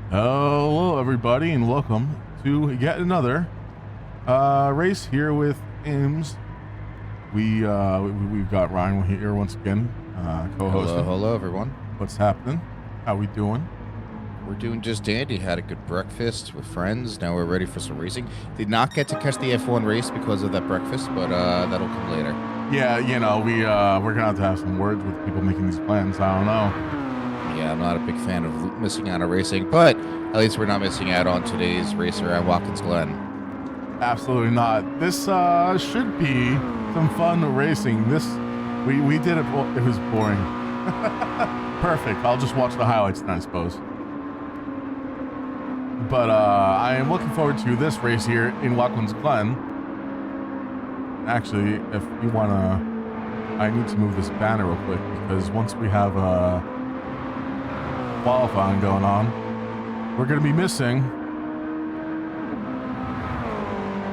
Hello, everybody, and welcome to yet another race here with Ames. We've got Ryan here once again, co-hosting. Hello, everyone. What's happening? How we doing? We're doing just dandy. Had a good breakfast with friends. Now we're ready for some racing. Did not get to catch the F1 race because of that breakfast, but that'll come later. Yeah, you know, we're gonna have some words with people making these plans. I don't know. Yeah, I'm not a big fan of missing out on racing, but at least we're not missing out on today's race around Watkins Glen. Absolutely not. This should be some fun racing. We did it. Well, it was boring. Perfect. I'll just watch the highlights then, I suppose. But I am looking forward to this race here in Watkins Glen. Actually, if you wanna, I need to move this banner real quick because once we have qualifying going on, we're going to be missing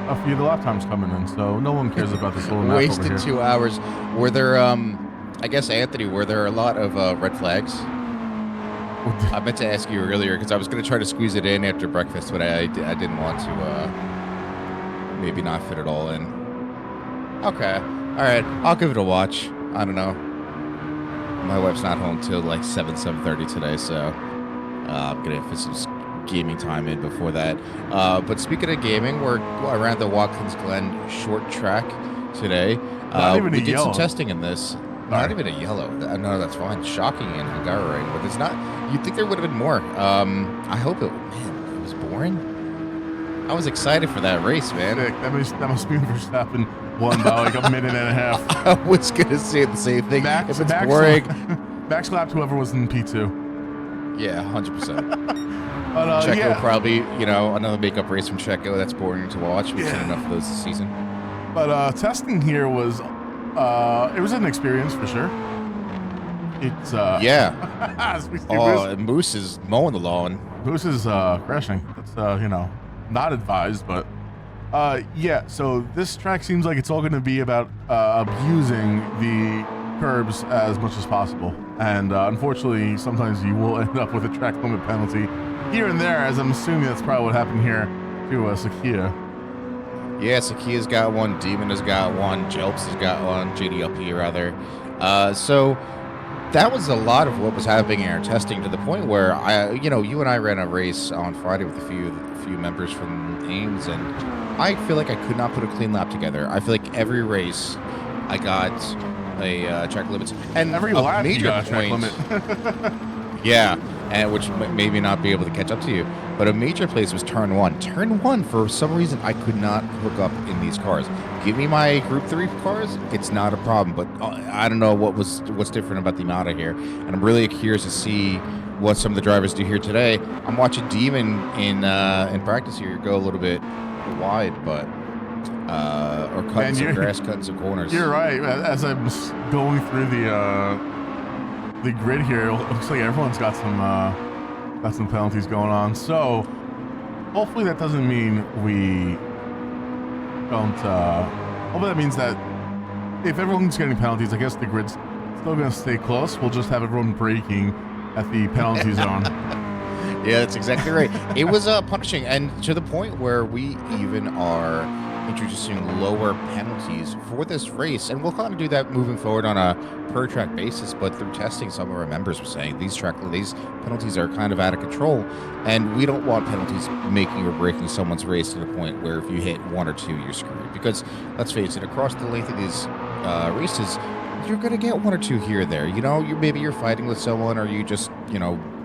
a few of the lap times coming in, so no one cares about this little map Wasted over here. 2 hours. Were there, I guess, Anthony, were there a lot of red flags? I meant to ask you earlier because I was going to try to squeeze it in after breakfast, but I didn't want to maybe not fit it all in. Okay. All right. I'll give it a watch. I don't know. My wife's not home till like 7:30 today, so I'm going to fit some gaming time in before that. But speaking of gaming, we're around the Watkins Glen Short Track today. We did some testing in this. Not even a yellow. No, that's fine. Shocking in Hungaroring, but it's not. You'd think there would have been more. I hope it. Man, it was boring. I was excited for that race, man. That must be Verstappen won by like a minute and a half. I was gonna say the same thing. If it's boring, Max lapped whoever was in P2. Yeah, 100%. But Checo yeah. probably, another makeup race from Checo. That's boring to watch. We've seen enough of those this season. But testing here was. It was an experience for sure. It's yeah. Moose is mowing the lawn. Moose is crashing. That's not advised, but yeah. So this track seems like it's all going to be about abusing the curbs as much as possible, and unfortunately, sometimes you will end up with a track limit penalty here and there. As I'm assuming that's probably what happened here to Sakia. Yeah, Sakia's got one, Demon has got one, Jelps has got one, JDLP rather. So that was a lot of what was happening in our testing, to the point where you and I ran a race on Friday with a few members from Ames, and I feel like I could not put a clean lap together. I feel like every race I got a track limits, and every lap you got a track limit. Yeah, and which made me not be able to catch up to you. But a major place was turn one. Turn one, for some reason, I could not hook up in these cars. Give me my Group 3 cars, it's not a problem. But I don't know what's different about the Yamaha here. And I'm really curious to see what some of the drivers do here today. I'm watching Demon in practice here go a little bit wide, but or cutting some grass, cutting some corners. You're right. As I'm going through the grid here, it looks like everyone's got some penalties going on. So hopefully that doesn't mean we don't. Hopefully that means that if everyone's getting penalties, I guess the grid's still going to stay close. We'll just have everyone braking at the penalty zone. Yeah, that's exactly right. It was punishing, and to the point where we even are introducing lower penalties for this race, and we'll kind of do that moving forward on a per track basis. But through testing, some of our members were saying these penalties are kind of out of control, and we don't want penalties making or breaking someone's race to the point where if you hit one or two, you're screwed. Because let's face it, across the length of these races, you're going to get one or two here or there. You know, maybe you're fighting with someone, or you just,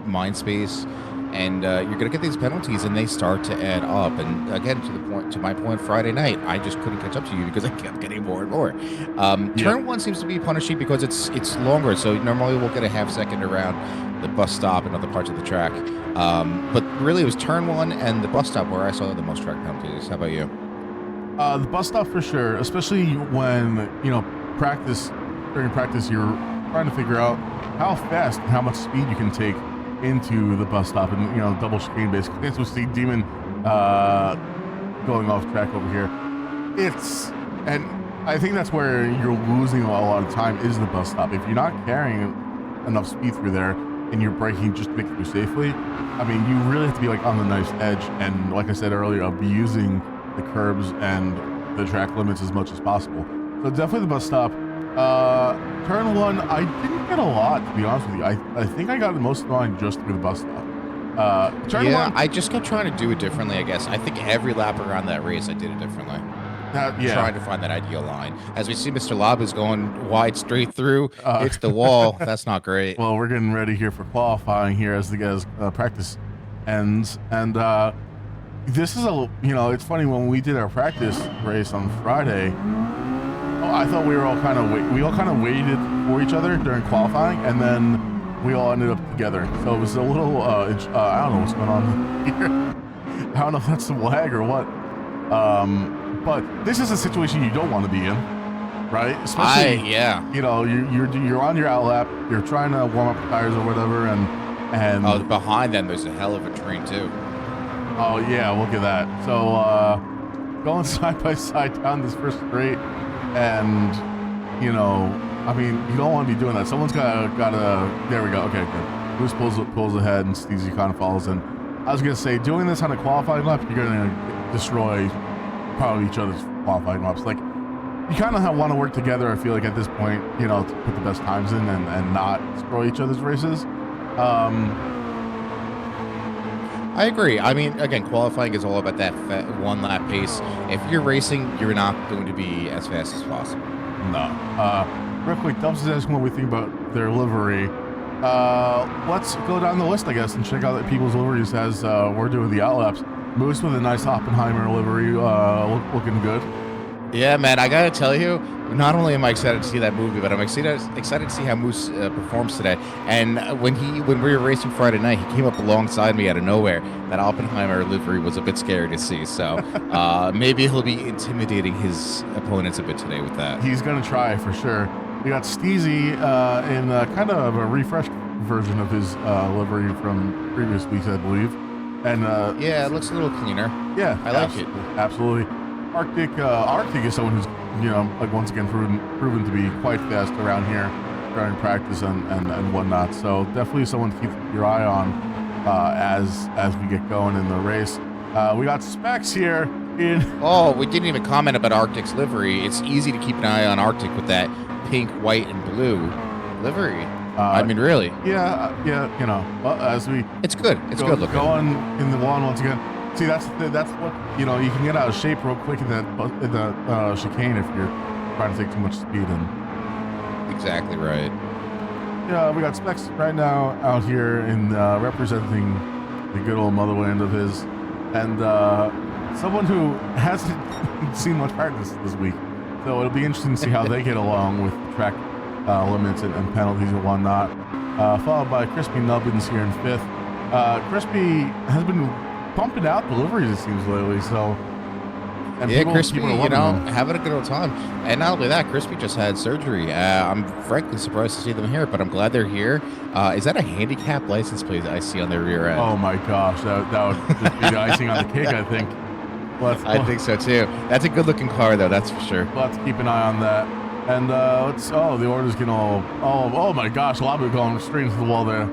mind space. And you're going to get these penalties, and they start to add up. And again, to my point, Friday night, I just couldn't catch up to you because I kept getting more and more. Turn one seems to be punishing because it's longer. So normally we'll get a half second around the bus stop and other parts of the track. But really, it was turn one and the bus stop where I saw the most track penalties. How about you? The bus stop for sure, especially when during practice, you're trying to figure out how fast and how much speed you can take into the bus stop, and double chicane basically. As we see Demon going off track over here. And I think that's where you're losing a lot of time is the bus stop. If you're not carrying enough speed through there and you're braking just to make it through safely, I mean, you really have to be like on the knife's edge, and like I said earlier, abusing the curbs and the track limits as much as possible. So definitely the bus stop. Turn one, I didn't get a lot, to be honest with you. I think I got most of mine just through the bus stop. Turn one, I just kept trying to do it differently, I guess. I think every lap around that race, I did it differently. Trying to find that ideal line. As we see Mr. Lob is going wide straight through, hits the wall. That's not great. Well, we're getting ready here for qualifying here as the guys practice ends. And this is it's funny, when we did our practice race on Friday, I thought we all kind of waited for each other during qualifying, and then we all ended up together. So it was a little, I don't know what's going on here. I don't know if that's some lag or what. But this is a situation you don't want to be in, right? Especially, you're on your out lap, you're trying to warm up the tires or whatever, and behind them there's a hell of a train too. Oh yeah, look at that. So going side by side down this first straight. And you don't want to be doing that. Someone's gotta. There we go. Okay, good. Moose pulls ahead, and Steezy kind of follows in. I was gonna say, doing this on a qualifying lap, you're gonna destroy probably each other's qualifying laps. Like, you kind of want to work together. I feel like at this point, to put the best times in and not destroy each other's races. I agree. I mean, again, qualifying is all about that one lap pace. If you're racing, you're not going to be as fast as possible. No. Real quick, Dubs is asking what we think about their livery. Let's go down the list, I guess, and check out that people's liveries as we're doing the outlaps. Moose with a nice Oppenheimer livery, looking good. Yeah, man, I gotta tell you, not only am I excited to see that movie, but I'm excited to see how Moose performs today. And when we were racing Friday night, he came up alongside me out of nowhere. That Oppenheimer livery was a bit scary to see. So maybe he'll be intimidating his opponents a bit today with that. He's gonna try for sure. We got Steezy in kind of a refreshed version of his livery from previous weeks, I believe. And it looks a little cleaner. Yeah, I like it. Absolutely. Arctic is someone who's, once again proven to be quite fast around here during practice and whatnot. So definitely someone to keep your eye on as we get going in the race. We got Specs here in. Oh, we didn't even comment about Arctic's livery. It's easy to keep an eye on Arctic with that pink, white, and blue livery. I mean, really. Yeah. As we. It's good. It's good looking. Going in the lawn once again. See, that's what you can get out of shape real quick in the chicane if you're trying to take too much speed in. Exactly right. Yeah, we got Specs right now out here in representing the good old motherland of his, and someone who hasn't seen much practice this week. So it'll be interesting to see how they get along with track limits and penalties and whatnot. Followed by Crispy Nubbins here in fifth. Crispy has been pumping out deliveries, it seems, lately. So And Yeah, people Crispy, are loving them. having a good old time. And not only that, Crispy just had surgery. I'm frankly surprised to see them here, but I'm glad they're here. Is that a handicap license plate I see on their rear end? Oh my gosh, that would just be the icing on the cake, I think. I think so too. That's a good-looking car, though. That's for sure. We'll have to keep an eye on that. And the order's getting all. Oh my gosh, a lot of people going straight into the wall there.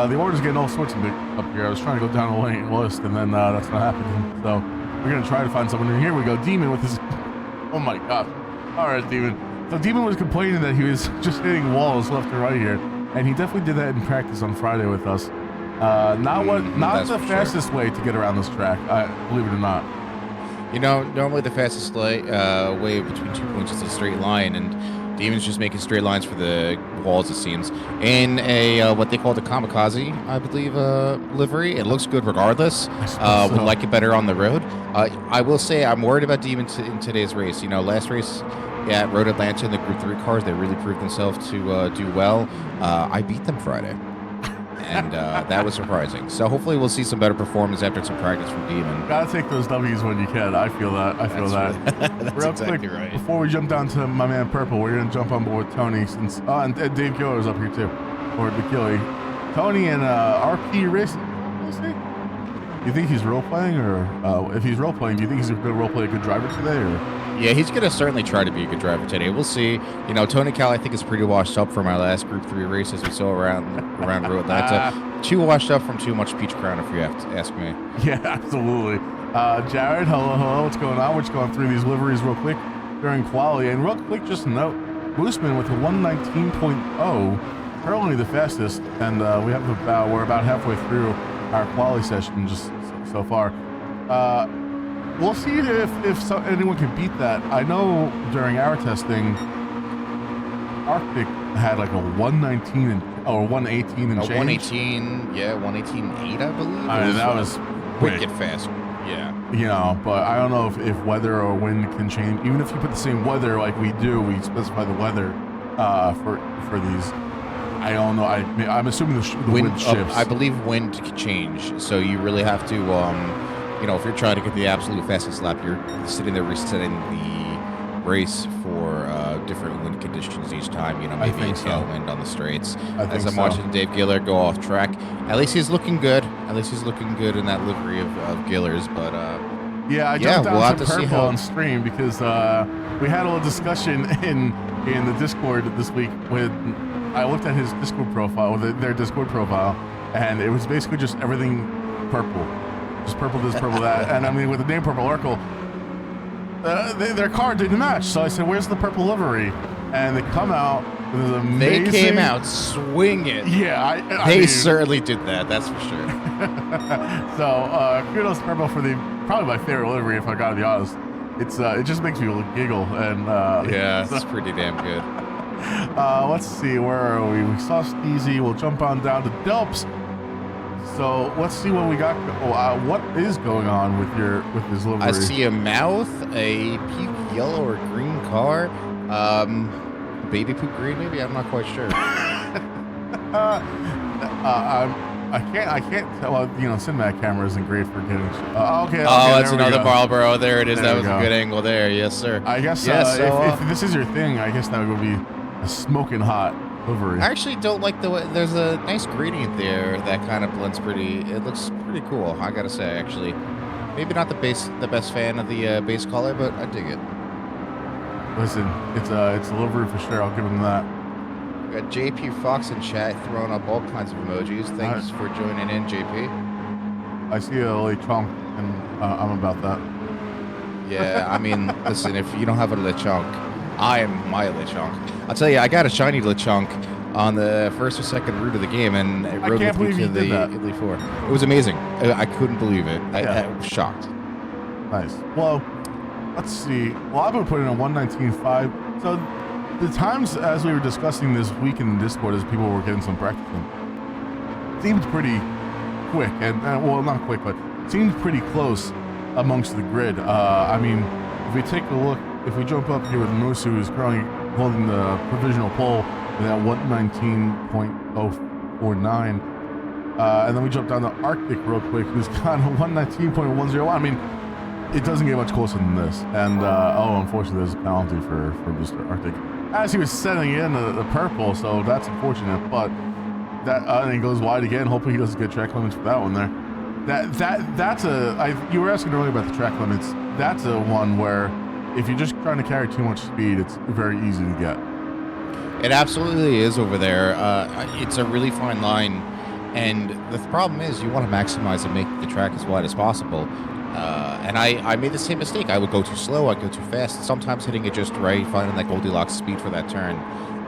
The order's getting all sorts of big up here. I was trying to go down the list, and then that's not happening. So we're gonna try to find someone. And here we go, Demon with his. Oh my gosh. All right, Demon. So Demon was complaining that he was just hitting walls left and right here, and he definitely did that in practice on Friday with us. Not the fastest way to get around this track, believe it or not. Normally the fastest way between 2 points is a straight line, and Demon's just making straight lines for the walls, it seems. In a what they call the kamikaze, I believe, livery. It looks good regardless. Would like it better on the road. I will say I'm worried about Demon in today's race. Last race at Road Atlanta in the Group 3 cars, they really proved themselves to do well. I beat them Friday. And that was surprising. So hopefully we'll see some better performance after some practice from Demon. Gotta take those W's when you can. I feel that. That's Real exactly quick, right. before we jump down to my man Purple, we're gonna jump on board with Tony since and Dave Giller's up here too, or McKilly. Tony and RP Racing. We'll see. You think he's role playing, or if he's role playing, do you think he's gonna role play a good driver today, or? Yeah, he's going to certainly try to be a good driver today. We'll see. Tony Cal, I think, is pretty washed up from our last Group 3 races we saw around Road Atlanta. Too washed up from too much Peach Crown, if you have to ask me. Yeah, absolutely. Jared, hello. What's going on? We're just going through these liveries real quick during quali. And real quick, just note, Boostman with a 119.0, currently the fastest. And we're about halfway through our quali session just so far. We'll see if anyone can beat that. I know during our testing, Arctic had like a 119 or 118 and change. 118, yeah, 118.8, I believe. I mean, that was wicked fast. Yeah. But I don't know if weather or wind can change. Even if you put the same weather like we do, we specify the weather for these. I don't know. I'm assuming the wind shifts. I believe wind can change, so you really have to. If you're trying to get the absolute fastest lap, you're sitting there resetting the race for different wind conditions each time. Maybe a tailwind on the straights. As I'm watching Dave Giller go off track, at least he's looking good. At least he's looking good in that livery of Giller's. But I jumped down to Purple on stream because we had a little discussion in the Discord this week. I looked at his Discord profile, their Discord profile, and it was basically just everything purple. Just purple this, purple that. And I mean, with the name Purple Oracle, their car didn't match. So I said, where's the purple livery? And they come out with this amazing... They came out swinging. Yeah. They certainly did that, that's for sure. So kudos to Purple for probably my favorite livery, if I gotta be honest. It just makes me giggle. And it's pretty damn good. Let's see, where are we? We saw Steezy. We'll jump on down to Delps. So let's see what we got. What is going on with his livery? I see a mouth, a puke yellow or green car, baby poop green maybe. I'm not quite sure. I can't tell. Well, cinematic camera isn't great for getting. Okay. That's another Marlboro. There it is. That was a good angle there. Yes, sir. I guess if this is your thing, I guess that would be a smoking hot livery. I actually don't like the way there's a nice gradient there that kind of blends pretty. It looks pretty cool, I gotta say. Actually, maybe not the best fan of the base color, but I dig it. Listen, it's a livery for sure. I'll give him that. We got JP Fox in chat throwing up all kinds of emojis. Thanks for joining in, JP. I see a lechonk, and I'm about that. Yeah, I mean, listen, if you don't have a lechonk, I am my lechonk. I'll tell you, I got a shiny lechonk on the first or second route of the game, and it rode with me to the Italy 4. It was amazing. I couldn't believe it. I was shocked. Nice. Well, let's see. Well, I've been putting a 119.5. So the times as we were discussing this week in Discord, as people were getting some practice in, seemed pretty quick, and well, not quick, but seemed pretty close amongst the grid. I mean, if we take a look, if we jump up here with Musu, who's currently holding the provisional pole with that 119.049, and then we jump down to Arctic real quick, who's got a 119.101. I mean, it doesn't get much closer than this. And unfortunately, there's a penalty for Mr. Arctic as he was setting in the purple, so that's unfortunate. But that and he goes wide again. Hopefully, he doesn't get track limits for that one there. That's you were asking earlier about the track limits. That's a one where if you're just trying to carry too much speed, it's very easy to get. It absolutely is over there. It's a really fine line, and the problem is you want to maximize and make the track as wide as possible. And I made the same mistake. I would go too slow, I'd go too fast, sometimes hitting it just right, finding that Goldilocks speed for that turn.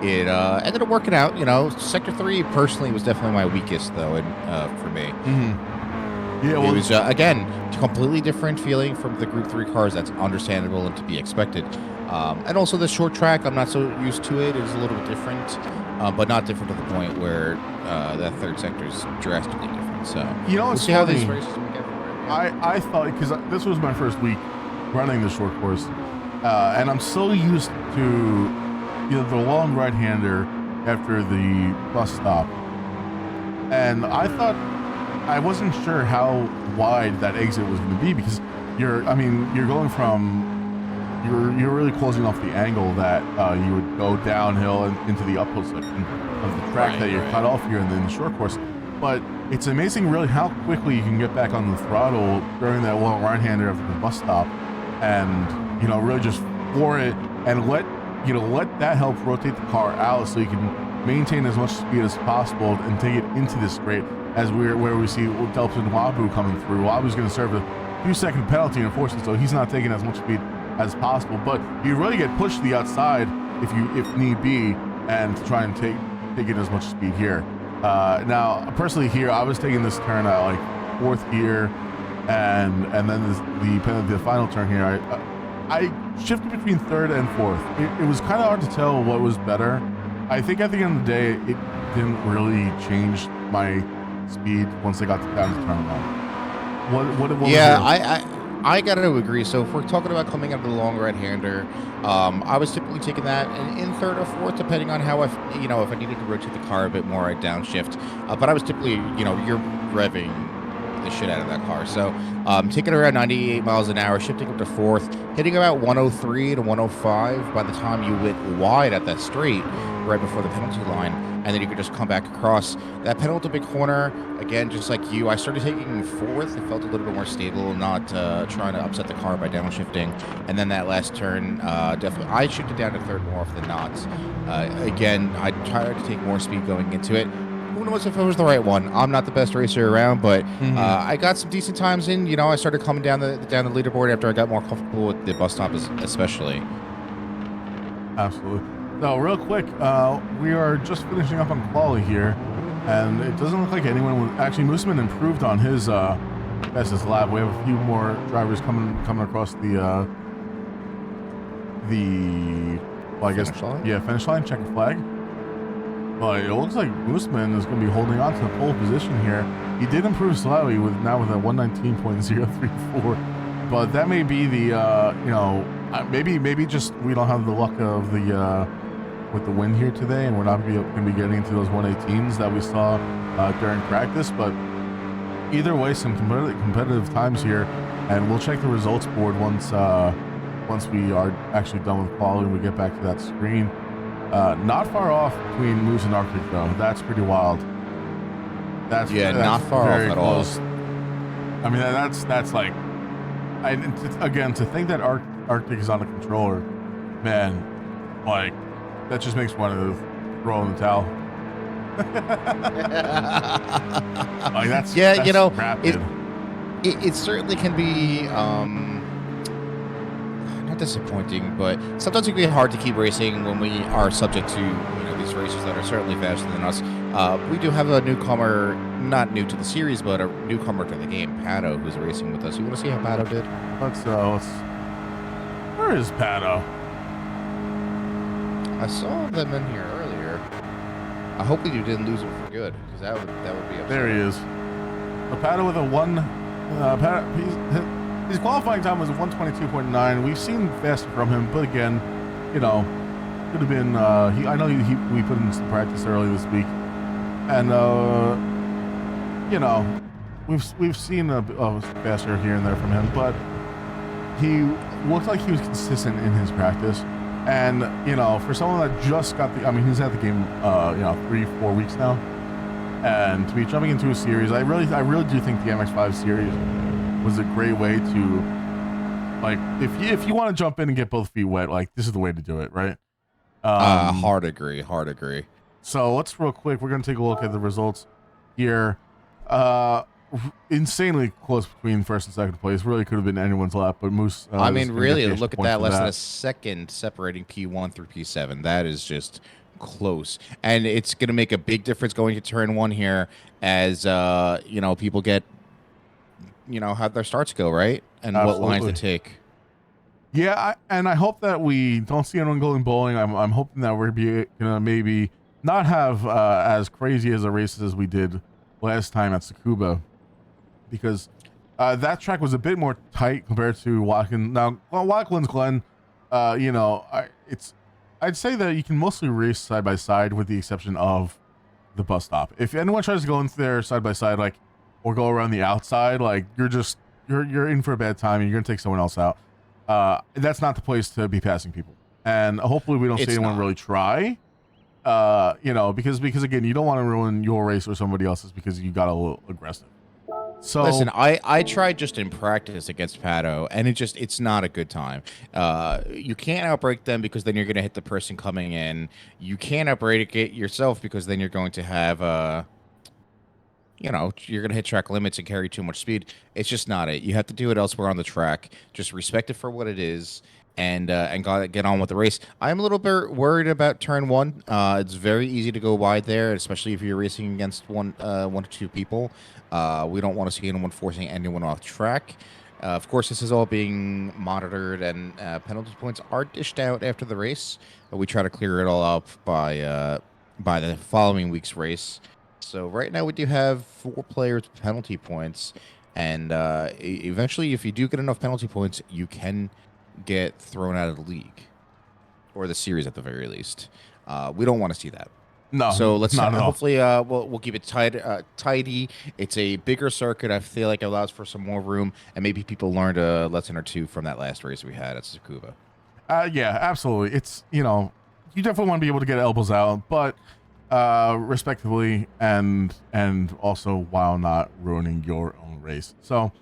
It ended up working out. Sector 3 personally was definitely my weakest, though, for me. Mm-hmm. Yeah, well, it was, again, completely different feeling from the Group 3 cars. That's understandable and to be expected. And also the short track, I'm not so used to it. It was a little bit different, but not different to the point where that third sector is drastically different. So we'll see how these races we get. I thought, because this was my first week running the short course, and I'm so used to the long right-hander after the bus stop, and I wasn't sure how wide that exit was going to be, because you're going from you're really closing off the angle that you would go downhill and into the uphill section of the track that you're cut off here in the short course. But it's amazing really how quickly you can get back on the throttle during that long right-hander after the bus stop, and really just floor it and let that help rotate the car out so you can maintain as much speed as possible and take it into this straight, as where we see Delps and Wabu coming through. Wabu's going to serve a few-second penalty, unfortunately, so he's not taking as much speed as possible. But you really get pushed to the outside if need be, and to try and take it as much speed here. Now, personally here, I was taking this turn at like fourth gear, and then the final turn here, I shifted between third and fourth. It was kind of hard to tell what was better. I think at the end of the day, it didn't really change my speed once I got down to turn one. What yeah, I gotta agree. So if we're talking about coming out of the long right-hander, I was typically taking that in third or fourth, depending on how if I needed to rotate the car a bit more, I'd downshift. But I was typically, you're revving the shit out of that car. So taking around 98 miles an hour, shifting up to fourth, hitting about 103 to 105 by the time you went wide at that straight right before the penalty line, and then you could just come back across that penultimate corner. Again, just like you, I started taking fourth. It felt a little bit more stable, not trying to upset the car by downshifting. And then that last turn, definitely, I shifted down to third more often than not. Again, I tried to take more speed going into it. Who knows if it was the right one? I'm not the best racer around, but I got some decent times in. I started coming down the leaderboard after I got more comfortable with the bus stop, especially. Absolutely. So real quick, we are just finishing up on quali here, and it doesn't look like anyone actually. Mooseman improved on his fastest lap. We have a few more drivers coming across the finish line, check the flag. But it looks like Mooseman is going to be holding on to the pole position here. He did improve slightly with a 119.034, but that may be the maybe just we don't have the luck of the with the wind here today, and we're not going to be getting into those 118s that we saw during practice. But either way, some competitive times here, and we'll check the results board once we are actually done with quality and we get back to that screen. Not far off between Moose and Arctic, though. That's pretty wild. That's not far off at all. I mean, that's like, to think that Arctic is on a controller, man, like, that just makes me want to throw in the towel. Like that's rapid. It certainly can be not disappointing, but sometimes it can be hard to keep racing when we are subject to these racers that are certainly faster than us. We do have a newcomer, not new to the series, but a newcomer to the game, Pato, who's racing with us. You want to see how Pato did? Let's where is Pato? I saw them in here earlier. I hope that you didn't lose him for good, because that would be upsetting. There he is. Pato with a one. His qualifying time was 122.9. We've seen faster from him, but again, could have been. I know we put in some practice early this week, and we've seen a faster here and there from him, but he looked like he was consistent in his practice. And, for someone that just got he's had the game, 3-4 weeks now. And to be jumping into a series, I really do think the MX5 series was a great way to, like, if you want to jump in and get both feet wet, like, this is the way to do it, right? Hard agree. So let's real quick, we're going to take a look at the results here. Insanely close between first and second place. Really could have been anyone's lap, but Moose. Really, look at that. Less than a second separating P1 through P7. That is just close, and it's going to make a big difference going to turn 1 here, as people get, how their starts go, right, and Absolutely. what lines to take. Yeah, and I hope that we don't see anyone going bowling. I'm hoping that we're gonna maybe not have as crazy as a races as we did last time at Tsukuba, because that track was a bit more tight compared to Watkins. Now, Watkins Glen, I'd say that you can mostly race side by side with the exception of the bus stop. If anyone tries to go into there side by side, like, or go around the outside, like, you're in for a bad time and you're gonna take someone else out. That's not the place to be passing people, and hopefully we don't see anyone really try. Because again, you don't want to ruin your race or somebody else's because you got a little aggressive. So listen, I tried just in practice against Pato, and it's not a good time. You can't outbrake them because then you're going to hit the person coming in. You can't outbrake it yourself because then you're going to have you're going to hit track limits and carry too much speed. It's just not it. You have to do it elsewhere on the track. Just respect it for what it is, and get on with the race. I'm a little bit worried about turn 1. It's very easy to go wide there, especially if you're racing against one to two people. We don't want to see anyone forcing anyone off track. Of course, this is all being monitored, and penalty points are dished out after the race. We try to clear it all up by the following week's race. So right now we do have 4 players with penalty points, and eventually, if you do get enough penalty points, you can get thrown out of the league or the series at the very least. We don't want to see that. No. So let's not hopefully we'll keep it tidy. It's a bigger circuit. I feel like it allows for some more room, and maybe people learned a lesson or two from that last race we had at Tsukuba. Yeah, absolutely. It's you definitely want to be able to get elbows out, but respectively, and also while not ruining your own race. So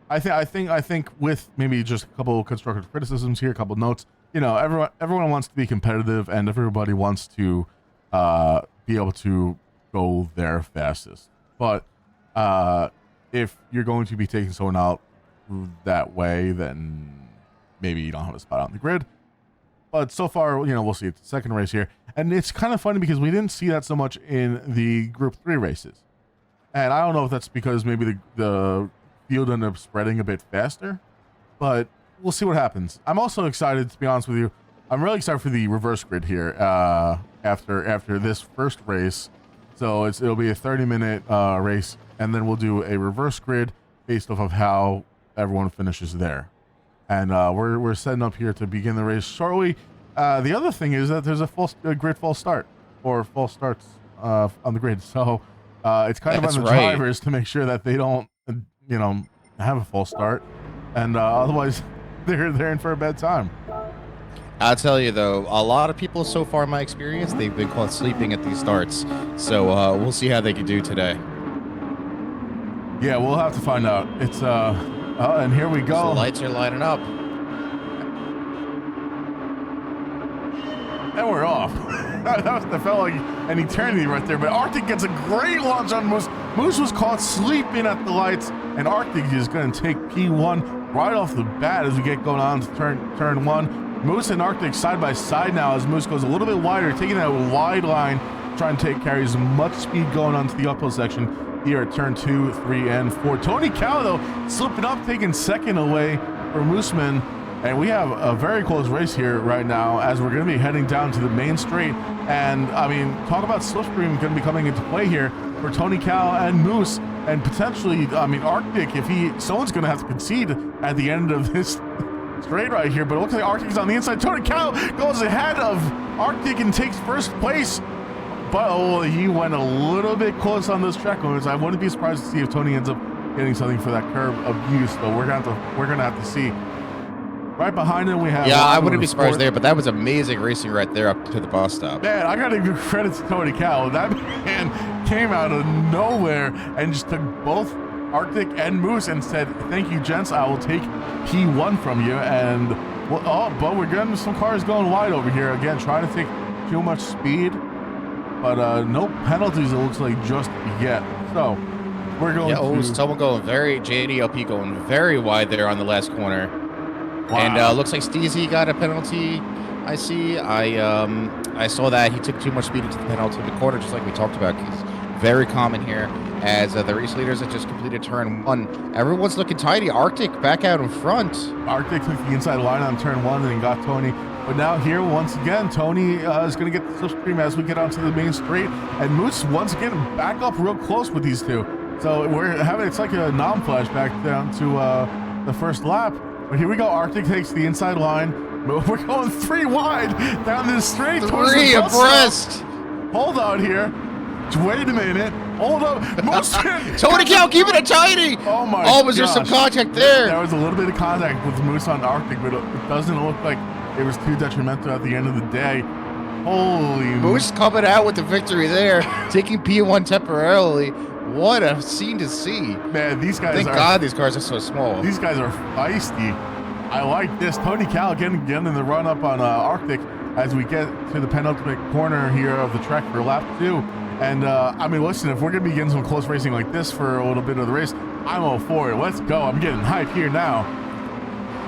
I think with maybe just a couple constructive criticisms here, a couple notes. Everyone wants to be competitive, and everybody wants to be able to go there fastest. But if you're going to be taking someone out that way, then maybe you don't have a spot on the grid. But so far, we'll see. It's the second race here. And it's kind of funny because we didn't see that so much in the Group 3 races. And I don't know if that's because maybe the field ended up spreading a bit faster. But we'll see what happens. I'm also excited, to be honest with you. I'm really excited for the reverse grid here after this first race. So it'll be a 30-minute race, and then we'll do a reverse grid based off of how everyone finishes there. And we're setting up here to begin the race shortly. The other thing is that there's a grid false start, or false starts on the grid. So it's kind of on the drivers to make sure that they don't, have a false start, and otherwise they're in for a bad time. I'll tell you though, a lot of people so far in my experience, they've been caught sleeping at these starts. So we'll see how they can do today. Yeah, we'll have to find out. It's and here we go. So the lights are lighting up. And we're off. That felt like an eternity right there. But Arctic gets a great launch on Moose. Moose was caught sleeping at the lights, and Arctic is going to take P1 right off the bat as we get going on to turn 1. Moose and Arctic side by side now as Moose goes a little bit wider, taking that wide line, trying to carry as much speed going onto the uphill section here at turn 2, 3, and 4. Tony Cow, though, slipping up, taking second away from Mooseman. And we have a very close race here right now as we're going to be heading down to the main straight. And, talk about slipstream going to be coming into play here for Tony Cow and Moose. And potentially, Arctic, someone's going to have to concede at the end of this straight right here. But it looks like Arctic's on the inside. Tony Cow goes ahead of Arctic and takes first place. But, he went a little bit close on those track limits. I wouldn't be surprised to see if Tony ends up getting something for that curb abuse. But we're going to have to see. Right behind him, we have... Yeah, I wouldn't be surprised there, but that was amazing racing right there up to the bus stop. Man, I got to give credit to Tony Cal. That man came out of nowhere and just took both Arctic and Moose and said, thank you, gents. I will take P1 from you. And, but we're getting some cars going wide over here. Again, trying to take too much speed. But no penalties, it looks like, just yet. So, we're going to... someone going JDLP going very wide there on the last corner. Wow. And looks like Steezy got a penalty. I see. I saw that. He took too much speed into the penalty in the corner, just like we talked about. It's very common here as the race leaders have just completed turn 1. Everyone's looking tidy. Arctic back out in front. Arctic took the inside line on turn 1 and got Tony. But now here, once again, Tony is going to get the slipstream as we get onto the main straight. And Moose, once again, back up real close with these two. So it's like a non-flashback down to the first lap. But here we go. Arctic takes the inside line. We're going 3 wide down this straight. 3 abreast. Hold on here. Wait a minute. Hold up. Tony Cal keeping it tidy. Oh my God. Oh, was there some contact there? There was a little bit of contact with Moose on Arctic, but it doesn't look like it was too detrimental at the end of the day. Holy Moose coming out with the victory there, taking P1 temporarily. What a scene to see. Man, these guys Thank God these cars are so small. These guys are feisty. I like this. Tony Cal again in the run-up on Arctic as we get to the penultimate corner here of the track for lap 2. And, I mean, listen, if we're going to be getting some close racing like this for a little bit of the race, I'm all for it. Let's go. I'm getting hype here now.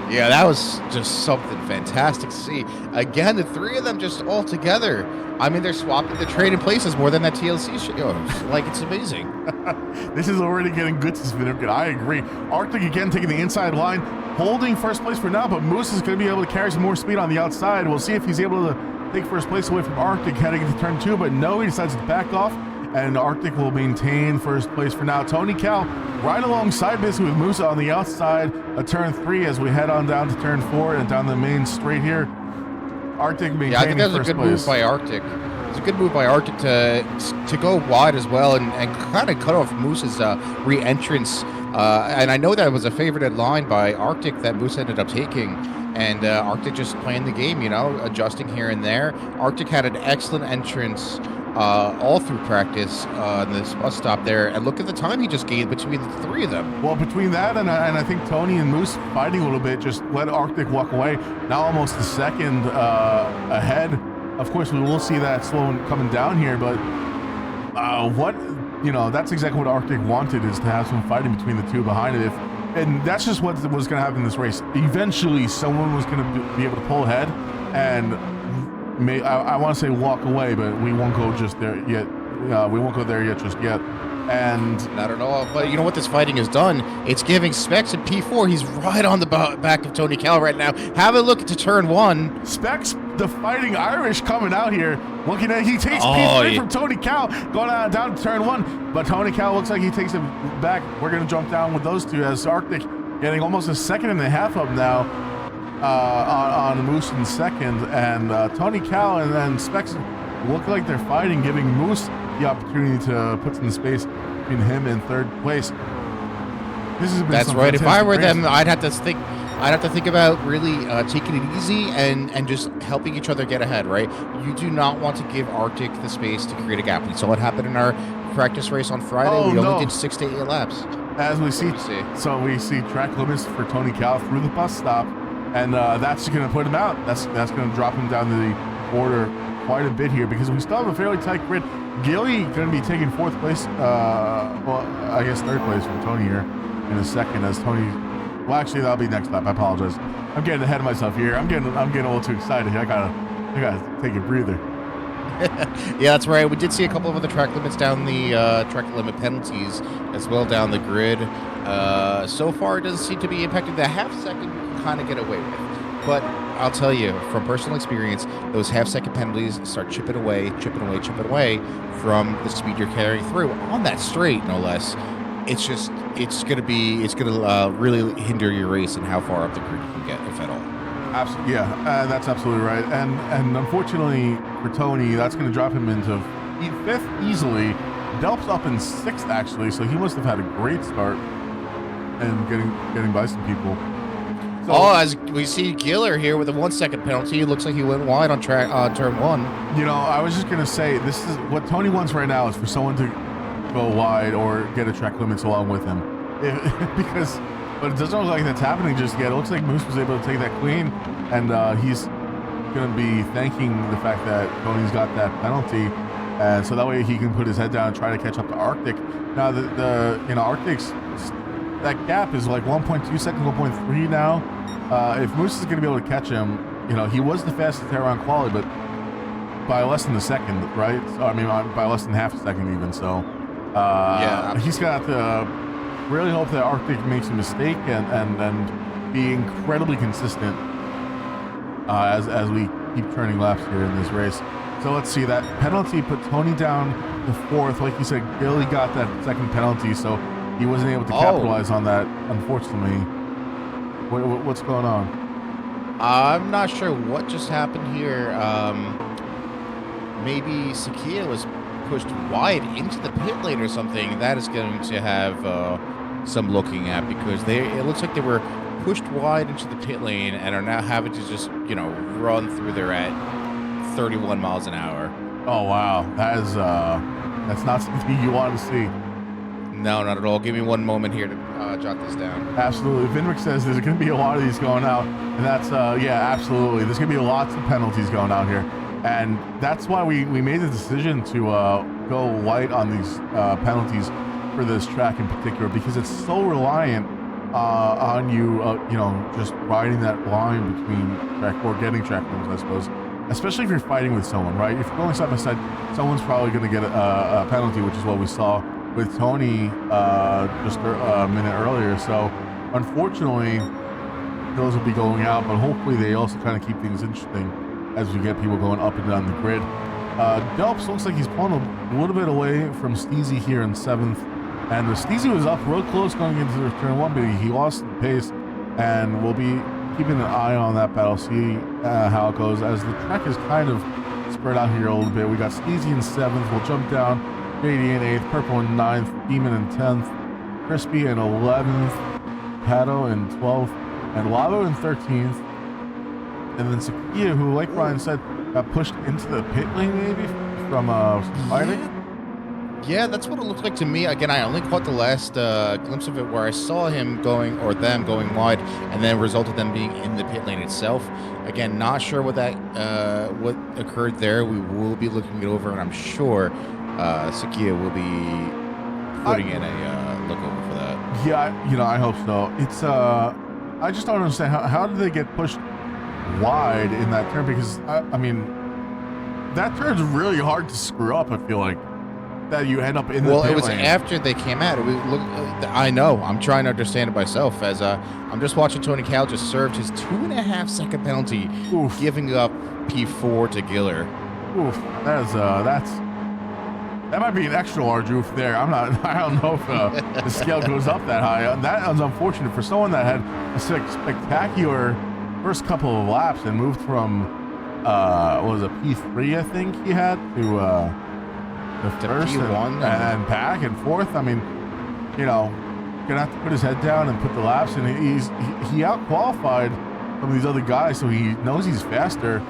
Yeah, that was just something fantastic to see. Again, the 3 of them just all together. I mean, they're swapping the trading places more than that TLC show. Like, it's amazing. This is already getting good to significant. I agree. Arctic again taking the inside line, holding first place for now, but Moose is going to be able to carry some more speed on the outside. We'll see if he's able to take first place away from Arctic heading into turn 2, but no, he decides to back off, and Arctic will maintain first place for now. Tony Cal right alongside basically with Moose on the outside of turn 3 as we head on down to turn 4 and down the main straight here. Arctic maintaining I think that was a good move by Arctic. It's a good move by Arctic to go wide as well and kind of cut off Moose's re-entrance. And I know that was a favorited line by Arctic that Moose ended up taking. And Arctic just playing the game, adjusting here and there. Arctic had an excellent entrance all through practice on this bus stop there. And look at the time he just gained between the 3 of them. Well, between that and I think Tony and Moose fighting a little bit, just let Arctic walk away. Now almost a second ahead. Of course, we will see that slowing coming down here, but that's exactly what Arctic wanted, is to have some fighting between the 2 behind it. And that's just what was going to happen in this race. Eventually, someone was going to be able to pull ahead, and I want to say walk away, but we won't go just there yet. We won't go there yet just yet. And not at all. But you know what this fighting has done? It's giving Specs at P4. He's right on the back of Tony Cal right now. Have a look to turn 1. Specs, the fighting Irish, coming out here. Looking at, he takes P3 from Tony Cal, going down to turn 1. But Tony Cal looks like he takes it back. We're going to jump down with those 2 as Arctic getting almost a second and a half up now on Moose in second. And Tony Cal and Specs look like they're fighting, giving Moose the opportunity to put some space between him and third place. That's right. If I were them, I'd have to think about really taking it easy and just helping each other get ahead, right? You do not want to give Arctic the space to create a gap. We saw what happened in our practice race on Friday. We only did 6 to 8 laps. As we see, so we see track limits for Tony Cal through the bus stop, and that's going to put him out. That's going to drop him down to the order quite a bit here, because we still have a fairly tight grid. Gilly going to be taking 4th place, well, I guess 3rd place from Tony here in a second, as Tony, well, actually that'll be next lap. I apologize. I'm getting ahead of myself here. I'm getting a little too excited. I gotta take a breather. Yeah, that's right. We did see a couple of other track limits down the track limit penalties as well down the grid. So far, it doesn't seem to be impacting. The half-second you can kind of get away with. But I'll tell you, from personal experience, those half-second penalties start chipping away from the speed you're carrying through on that straight, no less. It's going to really hinder your race and how far up the grid you can get, if at all. Absolutely, yeah, that's absolutely right. And unfortunately for Tony, that's going to drop him into 5th easily. Delp's up in 6th actually, so he must have had a great start and getting by some people. Oh, as we see Giller here with a 1 second penalty, it looks like he went wide on turn 1. You know, I was just going to say, this is what Tony wants right now is for someone to go wide or get a track limits along with him. But it doesn't look like that's happening just yet. It looks like Moose was able to take that clean, and he's going to be thanking the fact that Tony's got that penalty, and so that way he can put his head down and try to catch up to Arctic. Now, Arctic's, that gap is like 1.2 seconds, 1.3 now. If Moose is going to be able to catch him, he was the fastest there on quali, but by less than a second, right? So, I mean, by less than half a second even. So, he's got to really hope that Arctic makes a mistake and be incredibly consistent as we keep turning laps here in this race. So let's see, that penalty put Tony down to 4th. Like you said, Billy got that second penalty, so he wasn't able to capitalize on that, unfortunately. What's going on? I'm not sure what just happened here. Maybe Sakia was pushed wide into the pit lane or something. That is going to have some looking at, because it looks like they were pushed wide into the pit lane and are now having to just, run through there at 31 miles an hour. Oh, wow. That's not something you want to see. No, not at all. Give me one moment here to jot this down. Absolutely. Vinrick says there's going to be a lot of these going out, and that's, absolutely. There's going to be lots of penalties going out here, and that's why we made the decision to go light on these penalties for this track in particular, because it's so reliant on you, just riding that line between track or getting track limits, I suppose. Especially if you're fighting with someone, right? If you're going side by side, someone's probably going to get a penalty, which is what we saw with Tony just a minute earlier. So, unfortunately, those will be going out, but hopefully they also kind of keep things interesting as we get people going up and down the grid. Delps looks like he's pulling a little bit away from Steezy here in 7th. And Steezy was up real close going into turn 1, but he lost the pace, and we'll be keeping an eye on that battle, see how it goes as the track is kind of spread out here a little bit. We got Steezy in 7th. We'll jump down. JD in 8th. Purple in 9th. Demon in 10th. Crispy in 11th. Pato in 12th. And Lavo in 13th. And then Sakia, who, like Ryan said, got pushed into the pit lane maybe from fighting. Yeah, that's what it looked like to me. Again, I only caught the last glimpse of it where I saw him going, or them going wide, and then resulted them being in the pit lane itself. Again, not sure what what occurred there. We will be looking it over, and I'm sure Sakia will be putting in a look over for that. Yeah, I hope so. It's I just don't understand how did they get pushed wide in that turn, because I mean that turn's really hard to screw up. I feel like. That you end up in the pit it was lane. After they came out. I know. I'm trying to understand it myself as I'm just watching Tony Cal just served his 2.5 second penalty, giving up P4 to Giller. Oof, that might be an extra large oof there. I don't know if the scale goes up that high. That was unfortunate for someone that had a spectacular first couple of laps and moved from what was it, P3 I think he had to the first and back and forth. I mean, gonna have to put his head down and put the laps in. He out qualified some of these other guys, so he knows he's faster.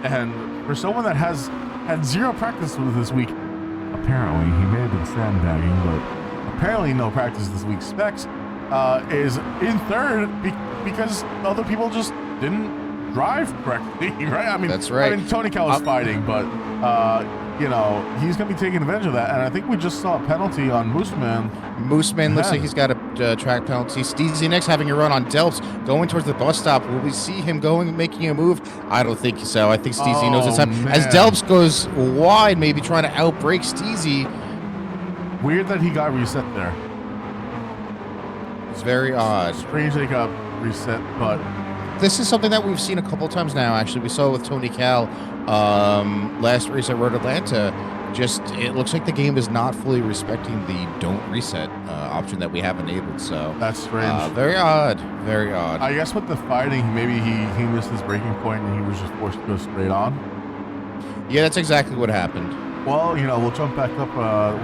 And for someone that has had zero practice with this week, apparently he may have been sandbagging, but apparently no practice this week. Specs is in 3rd because other people just didn't drive correctly, right? I mean, that's right. I mean, Tony Cal was fighting, but he's going to be taking advantage of that. And I think we just saw a penalty on Mooseman. Mooseman looks like he's got a track penalty. Steezy next having a run on Delps, going towards the bus stop. Will we see him making a move? I don't think so. I think Steezy knows it's time. Man. As Delps goes wide, maybe trying to outbreak Steezy. Weird that he got reset there. It's very odd. Strange they got reset, but... This is something that we've seen a couple times now, actually. We saw it with Tony Cal last race at Road Atlanta. It looks like the game is not fully respecting the don't reset option that we have enabled. So that's strange. Very odd. Very odd. I guess with the fighting, maybe he missed his braking point and he was just forced to go straight on. Yeah, that's exactly what happened. Well, we'll jump back up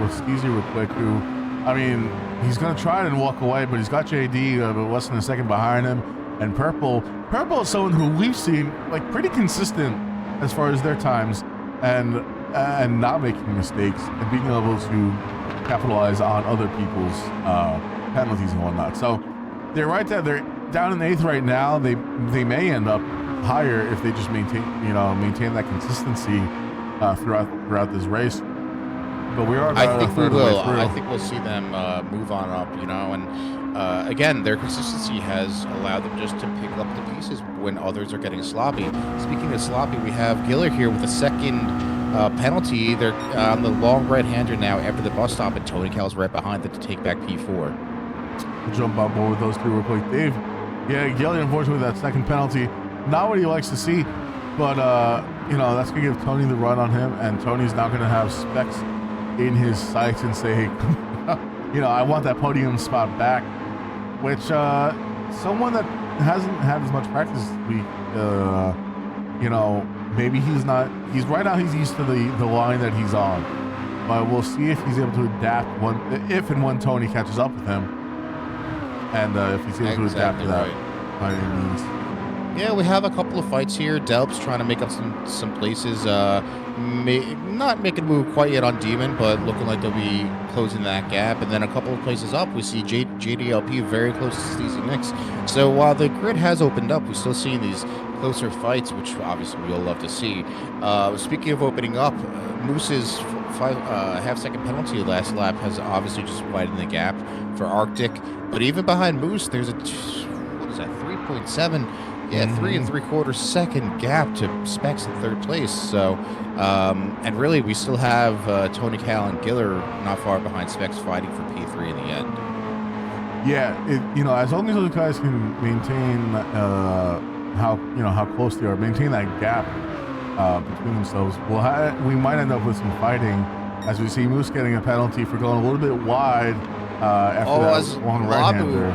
with Skeezy real quick, who I mean, he's going to try it and walk away, but he's got JD less than a second behind him. And Purple is someone who we've seen like pretty consistent as far as their times and not making mistakes and being able to capitalize on other people's penalties and whatnot. So they're right there. They're down in 8th right now. They may end up higher if they just maintain that consistency throughout this race. But we are. I think we will. I think we'll see them move on up. And again, their consistency has allowed them just to pick up the pieces when others are getting sloppy. Speaking of sloppy, we have Giller here with a second penalty. They're on the long right-hander now after the bus stop, and Tony Cal's right behind them to take back P4. We'll jump on board with those two real quick, Dave. Yeah, Giller, unfortunately, that second penalty, not what he likes to see, but that's gonna give Tony the run on him, and Tony's now gonna have Specs in his sights and say, hey, I want that podium spot back, which someone that hasn't had as much practice this week, maybe he's right now he's used to the line that he's on, but we'll see if he's able to adapt if and when Tony catches up with him, and if he's able to adapt to that by any means. Yeah, we have a couple of fights here. Delp's trying to make up some places. Not making a move quite yet on Demon, but looking like they'll be closing that gap. And then a couple of places up, we see JDLP very close to Steezy Nicks. So while the grid has opened up, we're still seeing these closer fights, which obviously we all love to see. Speaking of opening up, Moose's half-second penalty last lap has obviously just widened the gap for Arctic. But even behind Moose, there's a 3.7. Yeah, 3 3/4 second gap to Specs in 3rd place. So, and really, we still have Tony Cal and Giller not far behind Specs fighting for P3 in the end. Yeah, as long as those guys can maintain how close they are, maintain that gap between themselves, we might end up with some fighting as we see Moose getting a penalty for going a little bit wide after that long right-hander.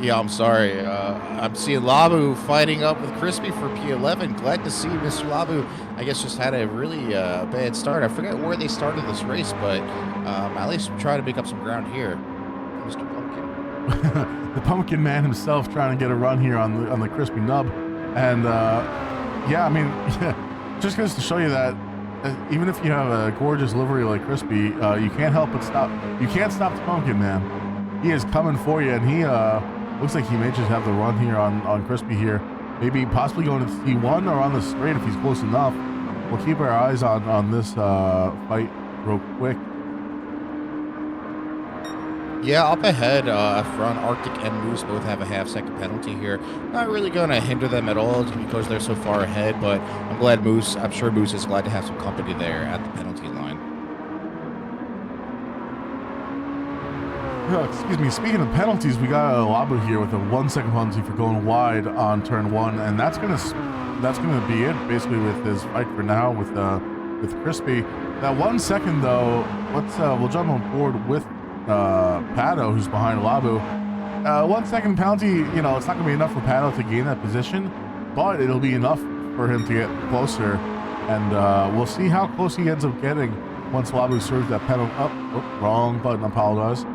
Yeah, I'm sorry. I'm seeing Labu fighting up with Crispy for P11. Glad to see Mr. Labu, I guess, just had a really bad start. I forget where they started this race, but at least try to make up some ground here. Mr. Pumpkin. The Pumpkin Man himself trying to get a run here on the Crispy Nub. And, just goes to show you that even if you have a gorgeous livery like Crispy, you can't help but stop. You can't stop the Pumpkin Man. He is coming for you, and he... looks like he may just have the run here on Crispy here. Maybe possibly going to T1 or on the straight if he's close enough. We'll keep our eyes on this fight real quick. Yeah, up ahead, front, Arctic and Moose both have a half-second penalty here. Not really going to hinder them at all because they're so far ahead, but I'm sure Moose is glad to have some company there at the penalty line. Excuse me, speaking of penalties, we got Labu here with a 1-second penalty for going wide on turn 1, and that's gonna be it basically with his fight for now with Crispy. That 1 second though, we'll jump on board with Pato, who's behind Labu. 1 second penalty, it's not gonna be enough for Pato to gain that position, but it'll be enough for him to get closer, and we'll see how close he ends up getting once Labu serves that penalty. Wrong button, apologize.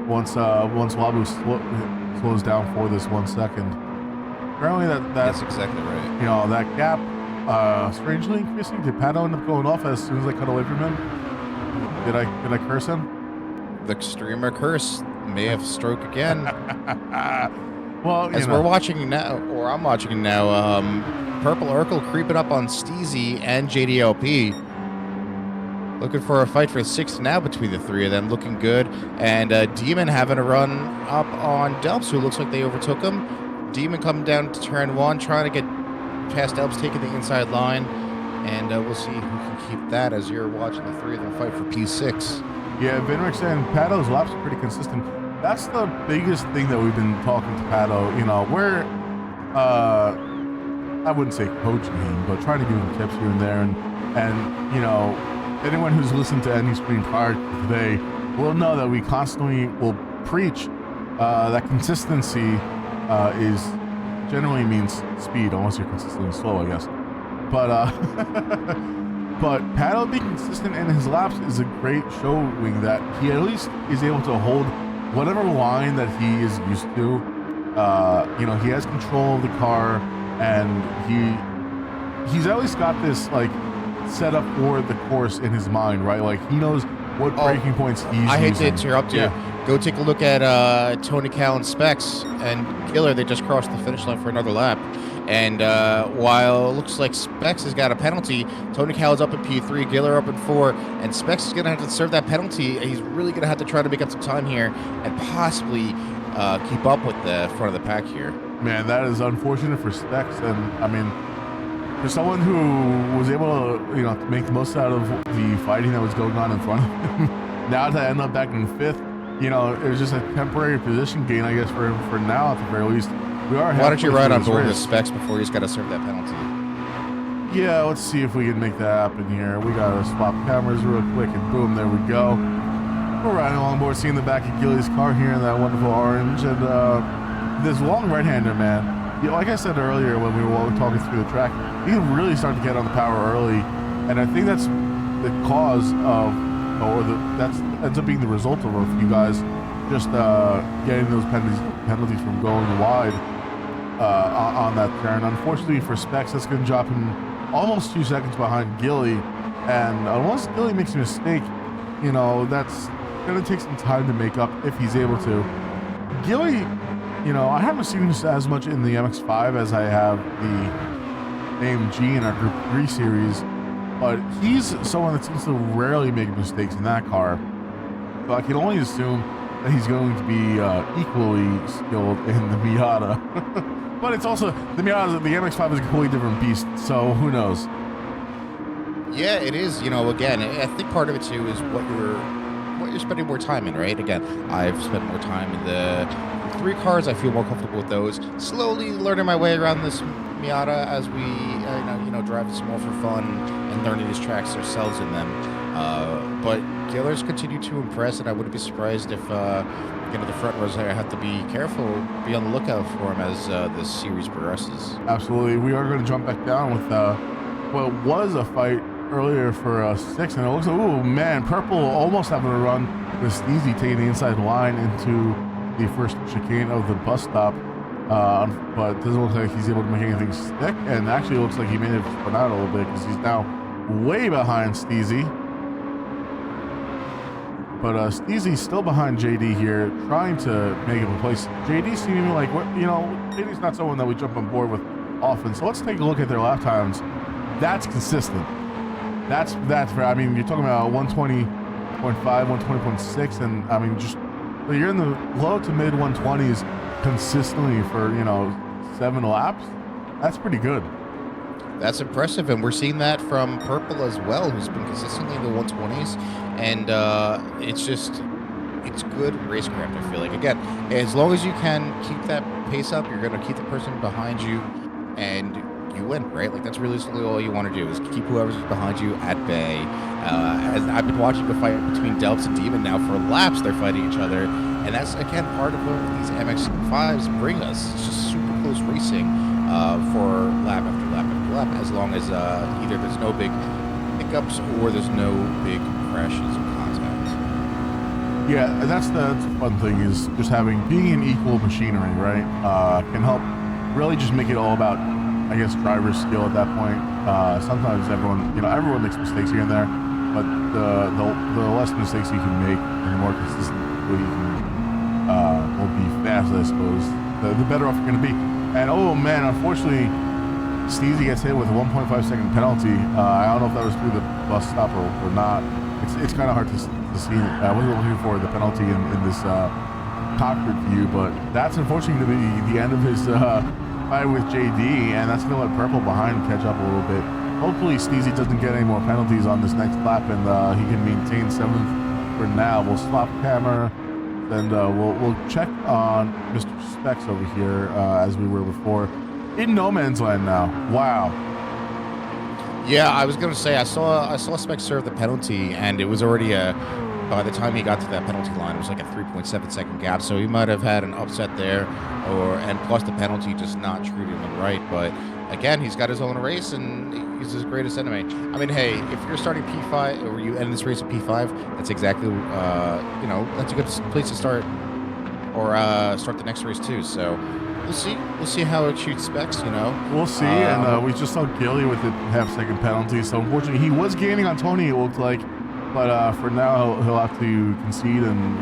Once Labu slows down for this 1 second. Apparently that's exactly right. That gap strangely increasing. Did Pato end up going off as soon as I cut away from him? Did I curse him? The streamer curse may have stroke again. Well, as we're watching now, or I'm watching now, Purple Urkel creeping up on Steezy and JDLP. Looking for a fight for 6th now between the three of them. Looking good. And Demon having a run up on Delps, who looks like they overtook him. Demon coming down to turn 1, trying to get past Delps, taking the inside line. And we'll see who can keep that as you're watching the three of them fight for P6. Yeah, Vinrick saying Pato's laps are pretty consistent. That's the biggest thing that we've been talking to Pato. We're, I wouldn't say coaching him, but trying to give him tips here and there. And anyone who's listened to any stream prior to today will know that we constantly will preach that consistency is generally means speed, unless you're consistently slow, I guess. But But Pato being consistent in his laps is a great showing that he at least is able to hold whatever line that he is used to. He has control of the car, and he's at least got this like set up for the course in his mind, right? Like he knows what braking points he's I hate using. to interrupt you. Yeah. Go take a look at Tony Cal and Specs and Giller. They just crossed the finish line for another lap. And while it looks like Specs has got a penalty, Tony Cal is up in P3, Giller up in 4, and Specs is going to have to serve that penalty. He's really going to have to try to make up some time here and possibly keep up with the front of the pack here. Man, that is unfortunate for Specs. And, I mean, for someone who was able to, make the most out of the fighting that was going on in front of him, now to end up back in 5th, it was just a temporary position gain, I guess, for him for now at the very least. Why don't you ride on board with Specs before he's got to serve that penalty? Yeah, let's see if we can make that happen here. We got to swap cameras real quick, and boom, there we go. We're riding along board, seeing the back of Gilly's car here in that wonderful orange, and this long right-hander, man. Like I said earlier when we were talking through the track, he can really start to get on the power early, and I think that's the cause of, that ends up being the result of a few guys just getting those penalties from going wide on that turn. Unfortunately for Specs, that's going to drop him almost 2 seconds behind Gilly, and unless Gilly makes a mistake, that's going to take some time to make up if he's able to. Gilly, I haven't seen this as much in the MX5 as I have the AMG in our Group 3 series, but he's someone that seems to rarely make mistakes in that car. So I can only assume that he's going to be equally skilled in the Miata. But it's also, the Miata, the MX5 is a completely different beast, so who knows? Yeah, it is. Again, I think part of it too is what you're spending more time in, right? Again, I've spent more time in the 3 cars. I feel more comfortable with those. Slowly learning my way around this Miata as we, drive some more for fun and learning these tracks ourselves in them. But Giller's continue to impress, and I wouldn't be surprised if the front rows have to be careful, be on the lookout for him as this series progresses. Absolutely. We are going to jump back down with what was a fight earlier for 6, and it looks like, oh man, Purple almost having to run with Sneezy taking the inside line into the first chicane of the bus stop, but it doesn't look like he's able to make anything stick, and actually looks like he may have spun out a little bit because he's now way behind Sneezy. But Sneezy's still behind JD here, trying to make him a place. JD seeming like, JD's not someone that we jump on board with often. So let's take a look at their lap times. That's consistent. That's fair. I mean, you're talking about 120.5, 120.6, and I mean, just you're in the low to mid 120s consistently for 7 laps. That's pretty good. That's impressive, and we're seeing that from Purple as well, who's been consistently in the 120s, and it's good racecraft, I feel like. Again, as long as you can keep that pace up, you're going to keep the person behind you, and you win, right? Like, that's really all you want to do is keep whoever's behind you at bay. As I've been watching the fight between Delps and Demon now for laps, they're fighting each other, and that's, again, part of what these MX5s bring us. It's just super close racing for lap after lap after lap, as long as either there's no big hiccups or there's no big crashes or contact. Yeah, that's the fun thing is just being an equal machinery, right? Can help really just make it all about, I guess, driver's skill at that point. Sometimes everyone makes mistakes here and there, but the less mistakes you can make and the more consistently you can will be fast, I suppose, the better off you're going to be. And oh man, unfortunately, Sneezy gets hit with a 1.5 second penalty. I don't know if that was through the bus stop or not. It's kind of hard to see. I wasn't looking for the penalty in this cockpit view, but that's unfortunately going to be the end of his fight with JD, and that's going to let Purple behind catch up a little bit. Hopefully, Sneezy doesn't get any more penalties on this next lap, and he can maintain 7th for now. We'll swap camera. And we'll check on Mr. Specs over here as we were before. In no man's land now. Wow. Yeah, I was gonna say I saw Specs serve the penalty, and it was already a by the time he got to that penalty line, it was like a 3.7-second gap. So he might have had an upset there, and plus the penalty just not treating him right. But again, he's got his own race, and he's his greatest enemy. I mean, hey, if you're starting P5 or you end this race at P5, that's exactly, that's a good place to start, or start the next race too. So we'll see. We'll see how it shoots specs. We'll see. And we just saw Gilly with the half-second penalty. So unfortunately, he was gaining on Tony, it looked like. But for now, he'll have to concede and,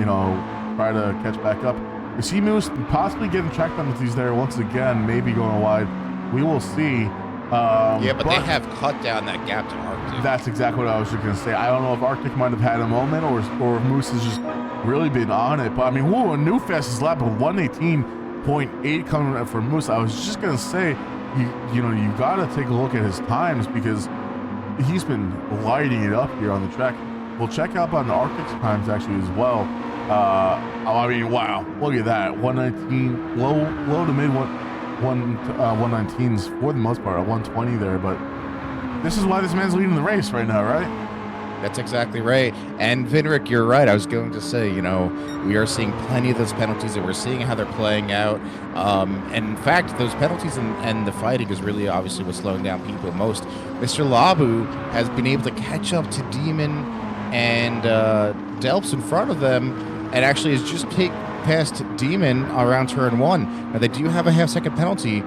try to catch back up. We see Moose possibly getting track penalties there once again, maybe going wide. We will see. But they have cut down that gap to Arctic. That's exactly what I was just going to say. I don't know if Arctic might have had a moment or if Moose has just really been on it. But, I mean, a new fastest lap of 118.8 coming for Moose. I was just going to say, you got to take a look at his times because he's been lighting it up here on the track. We'll check out on the Arctic's times actually as well. I mean, wow, look at that. 119, low to mid 119s for the most part, 120 there. But this is why this man's leading the race right now, right? That's exactly right. And Vinrick, you're right. I was going to say, we are seeing plenty of those penalties, and we're seeing how they're playing out. And in fact, those penalties and the fighting is really obviously what's slowing down people most. Mr. Labu has been able to catch up to Demon and Delps in front of them, and actually has just past Demon around turn 1. Now, they do have a half-second penalty,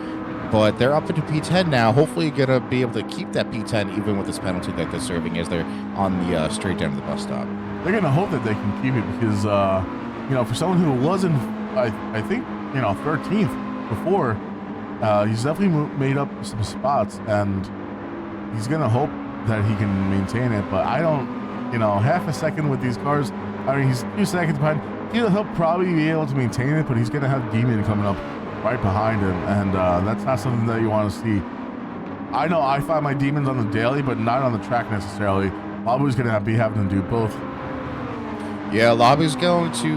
but they're up into P10 now. Hopefully going to be able to keep that P10 even with this penalty that they're serving as they're on the straight down to the bus stop. They're going to hope that they can keep it because, for someone who wasn't, I think, 13th before, he's definitely made up some spots, and he's going to hope that he can maintain it. But I don't, half a second with these cars. I mean, he's 2 seconds behind. He'll probably be able to maintain it, but he's going to have Demon coming up right behind him, and that's not something that you want to see. I know I find my Demons on the daily, but not on the track necessarily. Labu's going to be having to do both. Yeah, Labu's going to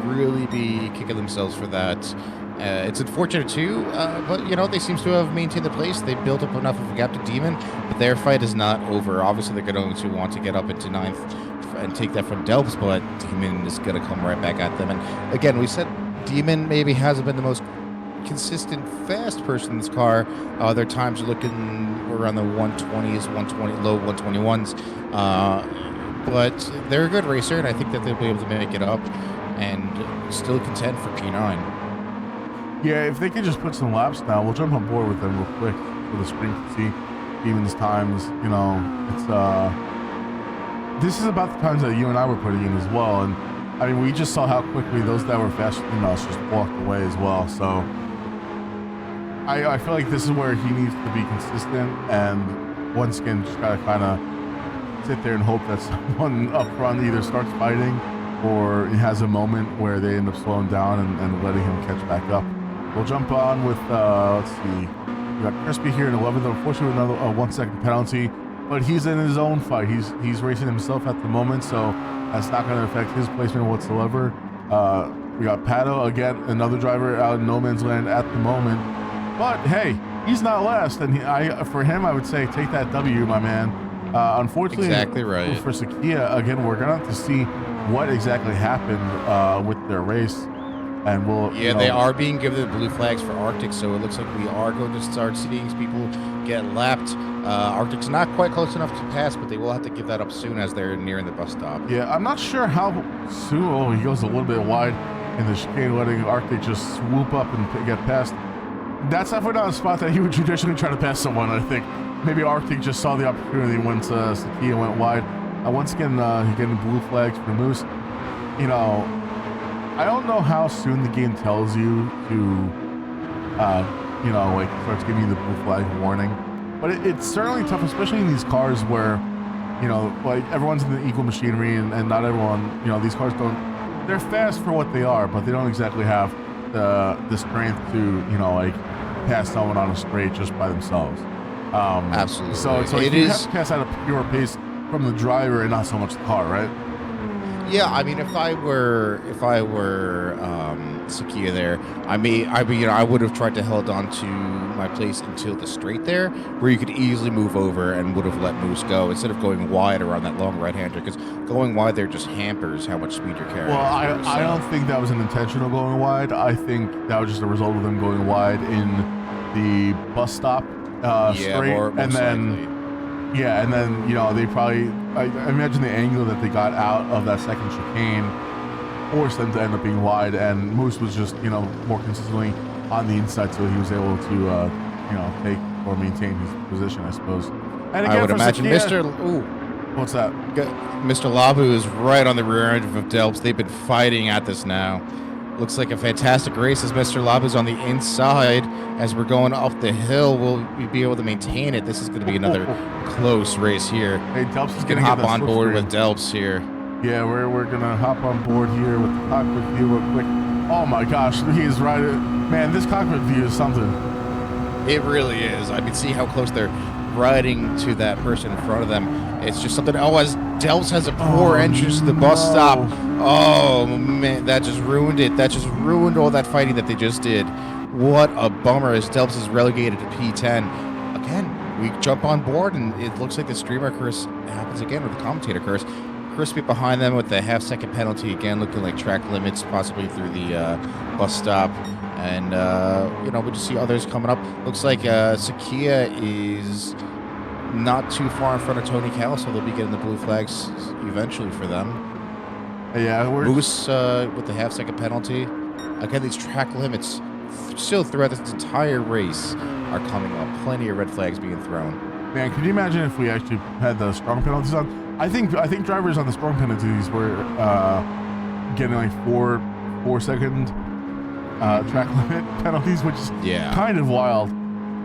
really be kicking themselves for that. It's unfortunate too, but they seem to have maintained the place. They built up enough of a gap to Demon, but their fight is not over. Obviously, they're going to want to get up into 9th and take that from Delps, but Demon is going to come right back at them. And again, we said Demon maybe hasn't been the most consistent fast person in this car. Their times are looking around the 120s, low 121s, but they're a good racer, and I think that they'll be able to make it up and still contend for P9. Yeah, if they could just put some laps now, we'll jump on board with them real quick for the screen to see Demon's times. It's this is about the times that you and I were putting in as well, and I mean, we just saw how quickly those that were faster than us just walked away as well. So I feel like this is where he needs to be consistent, and once again, just gotta kind of sit there and hope that someone up front either starts fighting or he has a moment where they end up slowing down and letting him catch back up. We'll jump on with, let's see, we got Crispy here in 11th, unfortunately with another 1 second penalty, but he's in his own fight. He's racing himself at the moment, so that's not going to affect his placement whatsoever. We got Pato, again, another driver out in no man's land at the moment, but hey, he's not last, and for him, I would say take that W, my man. Unfortunately, exactly right. For Sakia, again, we're going to have to see what exactly happened with their race. And we'll, they are being given the blue flags for Arctic, so it looks like we are going to start seeing people get lapped. Arctic's not quite close enough to pass, but they will have to give that up soon as they're nearing the bus stop. Yeah, I'm not sure how soon. Oh, he goes a little bit wide in the chicane, letting Arctic just swoop up and get past. That's definitely not a spot that he would traditionally try to pass someone. I think maybe Arctic just saw the opportunity once Sakia went wide. Once again, he's getting blue flags for Moose. I don't know how soon the game tells you to, starts giving you the blue flag warning. But it's certainly tough, especially in these cars where, everyone's in the equal machinery and not everyone, these cars they're fast for what they are, but they don't exactly have the strength to, pass someone on a straight just by themselves. Absolutely. So you have to pass at a pure pace from the driver and not so much the car, right? Yeah, I mean, if I were Sakia there, I would have tried to hold on to my place until the straight there, where you could easily move over and would have let Moose go instead of going wide around that long right-hander, because going wide there just hampers how much speed you're carrying. Well, I don't think that was an intentional going wide. I think that was just a result of them going wide in the bus stop straight, and then likely. Yeah, and then, they probably, I imagine the angle that they got out of that second chicane forced them to end up being wide, and Moose was just, more consistently on the inside, so he was able to, take or maintain his position, I suppose. And again, I would imagine Sakia, what's that? Mr. Labu is right on the rear end of Delps. They've been fighting at this now. Looks like a fantastic race as Mr. Labu's on the inside. As we're going up the hill, will we be able to maintain it? This is going to be another close race here. Hey, Delps is going to hop on board with Delps here. Yeah, we're going to hop on board here with the cockpit view real quick. Oh my gosh, he's right. Man, this cockpit view is something. It really is. I can see how close they're riding to that person in front of them. It's just something. Oh, as Delps has a poor entrance to the bus stop. Oh, man, that just ruined it. That just ruined all that fighting that they just did. What a bummer as Delps is relegated to P10. Again, we jump on board, and it looks like the streamer curse happens again with the commentator curse. Crispy behind them with the half-second penalty again, looking like track limits possibly through the bus stop. And, we just see others coming up. Looks like Sakia is not too far in front of Tony Cal, so they'll be getting the blue flags eventually for them. Yeah, Moose with the half-second penalty. Again, these track limits still throughout this entire race are coming up. Plenty of red flags being thrown. Man, could you imagine if we actually had the strong penalties on? I think drivers on the strong penalties were getting like 4-second track limit penalties, which is kind of wild.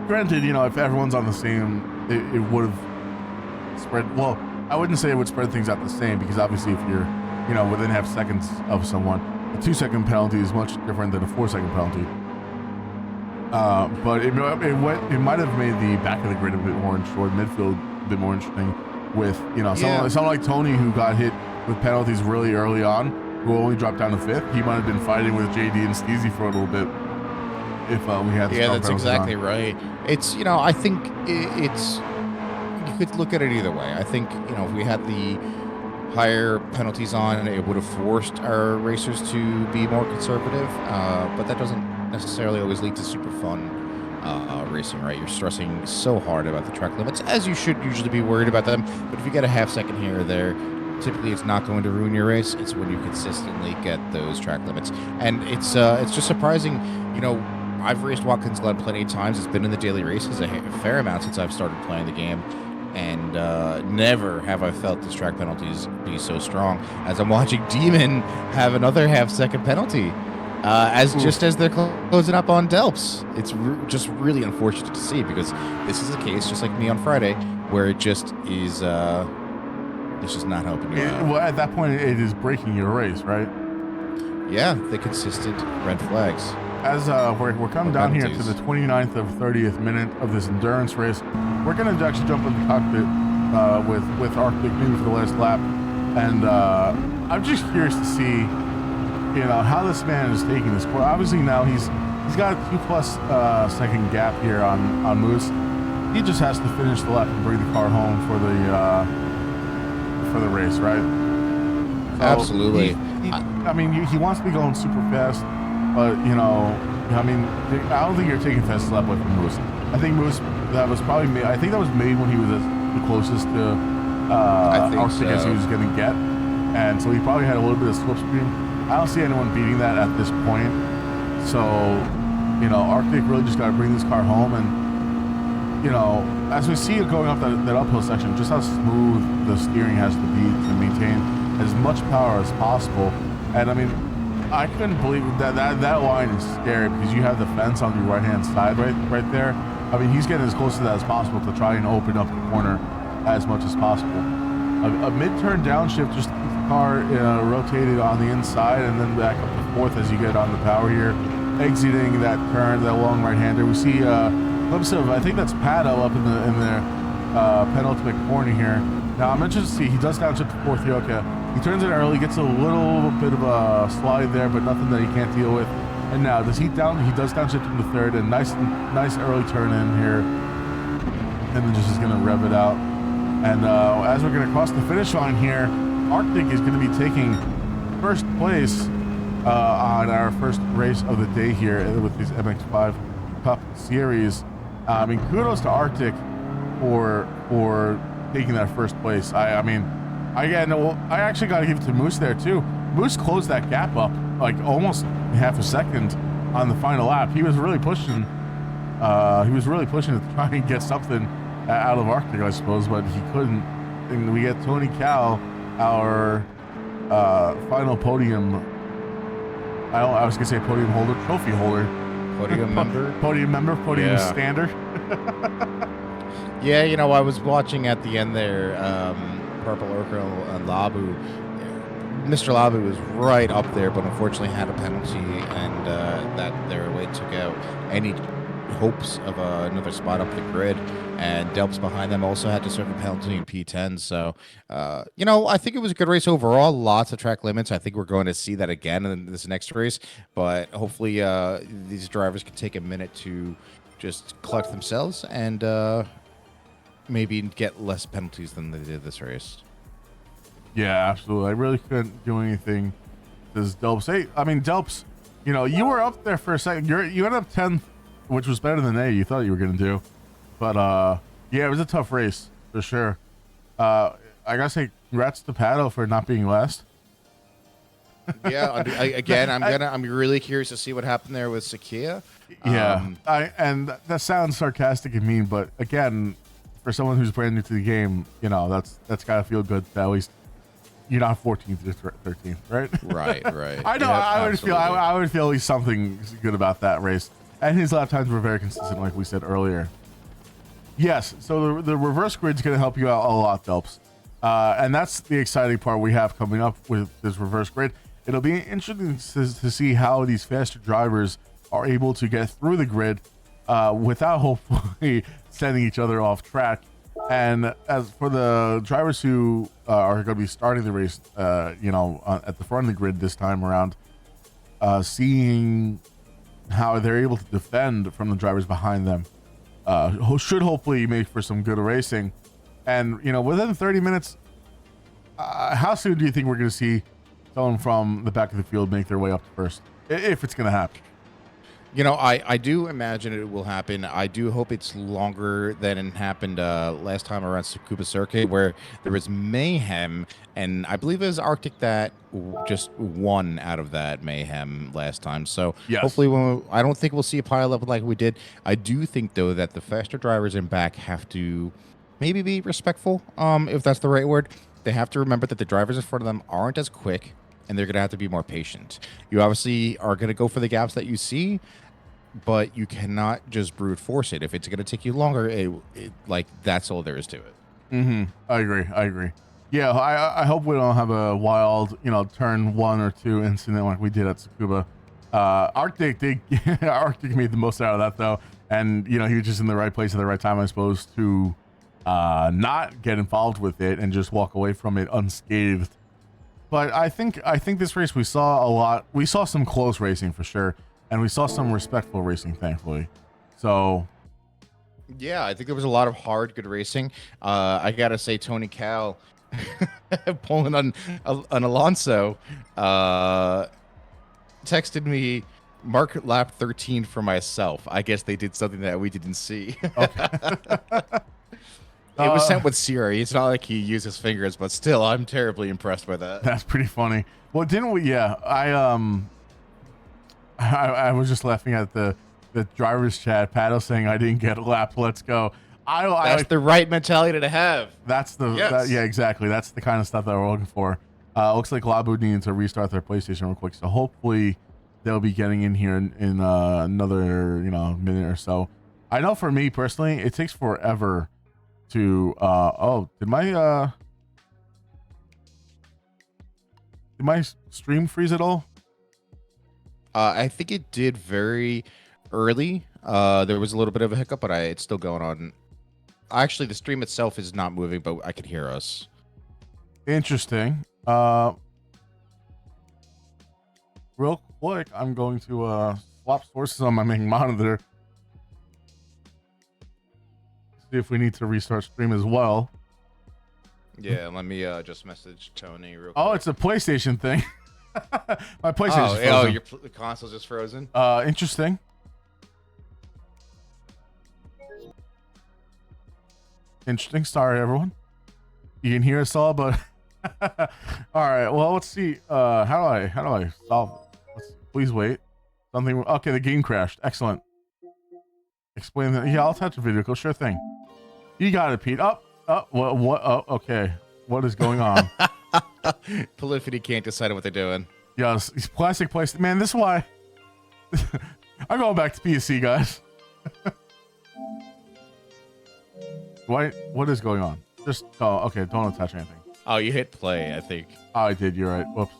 Granted, if everyone's on the same, it would have spread. Well, I wouldn't say it would spread things out the same, because obviously if you're within half seconds of someone, a 2-second penalty is much different than a 4-second penalty. But it might have made the back of the grid a bit more interesting, or midfield a bit more interesting, with someone like Tony, who got hit with penalties really early on, who only dropped down to 5th. He might have been fighting with JD and Steezy for a little bit if we had the that's exactly right. It's I think it's, you could look at it either way. I think if we had the higher penalties on, it would have forced our racers to be more conservative, but that doesn't necessarily always lead to super fun racing, right? You're stressing so hard about the track limits, as you should usually be worried about them, but if you get a half-second here or there, typically it's not going to ruin your race. It's when you consistently get those track limits, and it's just surprising. I've raced Watkins Glen plenty of times. It's been in the daily races a fair amount since I've started playing the game, and never have I felt these track penalties be so strong as I'm watching Demon have another half-second penalty just as they're closing up on Delps. It's just really unfortunate to see, because this is a case just like me on Friday where it just is it's just not helping you out. Well, at that point, it is breaking your race, right? Yeah, the consistent red flags. As we're coming down here to the 29th of 30th minute of this endurance race, we're going to actually jump in the cockpit with Arctic maybe for the last lap, and I'm just curious to see, how this man is taking this. Well, obviously now he's got a 2+ second gap here on Moose. He just has to finish the lap and bring the car home for the race, right? So absolutely. He wants to be going super fast. But, I don't think you're taking fast lap away from Moose. I think Moose, that was probably made, I think that was made when he was the closest to Arctic as he was going to get. And so he probably had a little bit of slipstream. I don't see anyone beating that at this point. So, Arctic really just got to bring this car home. And, as we see it going up that uphill section, just how smooth the steering has to be to maintain as much power as possible. And, I couldn't believe that line is scary, because you have the fence on your right-hand side right there. He's getting as close to that as possible to try and open up the corner as much as possible. A mid-turn downshift just to keep the car rotated on the inside, and then back up to 4th as you get on the power here. Exiting that turn, that long right-hander. We see a glimpse of, I think that's Pato up in the penultimate corner here. Now, I'm interested to see, he does downshift to 4th here, okay. He turns it early, gets a little bit of a slide there, but nothing that he can't deal with. And now, does he down? He does downshift into third, and nice early turn in here. And then just is going to rev it out. And as we're going to cross the finish line here, Arctic is going to be taking first place on our first race of the day here with this MX5 Cup Series. I mean, kudos to Arctic for taking that first place. I actually got to give it to Moose there too. Moose closed that gap up like almost half a second on the final lap. He was really pushing. To try and get something out of Arctic, I suppose, but he couldn't. And we get Tony Cal, our final podium. I was gonna say podium holder, trophy holder, Podium member, podium stander. Yeah, you know, I was watching at the end there, Purple Urkel and Labu. Mr. Labu was right up there, but unfortunately had a penalty, and that their way took out any hopes of another spot up the grid. And Delps behind them also had to serve a penalty in P10. So, you know, I think it was a good race overall. Lots of track limits. I think we're going to see that again in this next race. But hopefully these drivers can take a minute to just collect themselves and maybe get less penalties than they did this race. Yeah, absolutely. I really couldn't do anything. Does Delps? Hey, I mean, Delps, you know, you were up there for a second. You ended up 10th, which was better than you thought you were going to do. But, yeah, it was a tough race, for sure. I gotta say, congrats to Pato for not being last. Yeah, I'm really curious to see what happened there with Sakia. Yeah, and that sounds sarcastic and mean, but again, for someone who's brand new to the game, you know, that's gotta feel good that at least you're not 14th or 13th, right? Right. I know. Yep, I would feel at least something good about that race. And his lap times were very consistent, like we said earlier. Yes, so the reverse grid's going to help you out a lot, Delps. And that's the exciting part we have coming up with this reverse grid. It'll be interesting to see how these faster drivers are able to get through the grid without hopefully sending each other off track. And as for the drivers who are going to be starting the race, you know, at the front of the grid this time around, seeing how they're able to defend from the drivers behind them should hopefully make for some good racing. And, you know, within 30 minutes, how soon do you think we're going to see someone from the back of the field make their way up to first, if it's going to happen? You know, I do imagine it will happen. I do hope it's longer than it happened last time around Tsukuba Circuit, where there was mayhem, and I believe it was Arctic that just won out of that mayhem last time. So yes. Hopefully, I don't think we'll see a pile up like we did. I do think, though, that the faster drivers in back have to maybe be respectful, if that's the right word. They have to remember that the drivers in front of them aren't as quick, and they're going to have to be more patient. You obviously are going to go for the gaps that you see, but you cannot just brute force it. If it's going to take you longer, like, that's all there is to it. Mm-hmm. I agree. Yeah, I hope we don't have a wild, you know, turn 1 or 2 incident like we did at Tsukuba. Arctic made the most out of that, though. And, you know, he was just in the right place at the right time, I suppose, to not get involved with it and just walk away from it unscathed. But I think this race we saw a lot. We saw some close racing for sure. And we saw some respectful racing, thankfully. So, yeah, I think there was a lot of hard, good racing. I gotta say, Tony Cal pulling on Alonso texted me, "Mark lap 13 for myself." I guess they did something that we didn't see. Okay. It was sent with Siri. It's not like he used his fingers, but still, I'm terribly impressed by that. That's pretty funny. Well, didn't we? Yeah, I was just laughing at the driver's chat. Paddle saying, "I didn't get a lap. Let's go." That's the right mentality to have. That's yeah, exactly. That's the kind of stuff that we're looking for. Looks like Labu needs to restart their PlayStation real quick, so hopefully they'll be getting in here in another minute or so. I know for me personally, it takes forever to. Did my stream freeze at all? I think it did very early. There was a little bit of a hiccup, but it's still going on. Actually, the stream itself is not moving, but I could hear us. Interesting. Uh, real quick, I'm going to swap sources on my main monitor. See if we need to restart stream as well. Yeah, let me just message Tony real quick. Oh, it's a PlayStation thing. My PlayStation's frozen. Oh, your console's just frozen? Interesting. Interesting. Sorry, everyone. You can hear us all, but all right. Well, let's see. How do I solve it? Please wait. Something. Okay, the game crashed. Excellent. Explain that. Yeah, I'll touch the video. Sure thing. You got it, Pete. What? Oh, okay. What is going on? Polyphony can't decide what they're doing. Yes, these plastic plates. Man, this is why I'm going back to PSC, guys. What is going on? Just okay. Don't attach anything. Oh, you hit play, I think. Oh, I did. You're right. Whoops.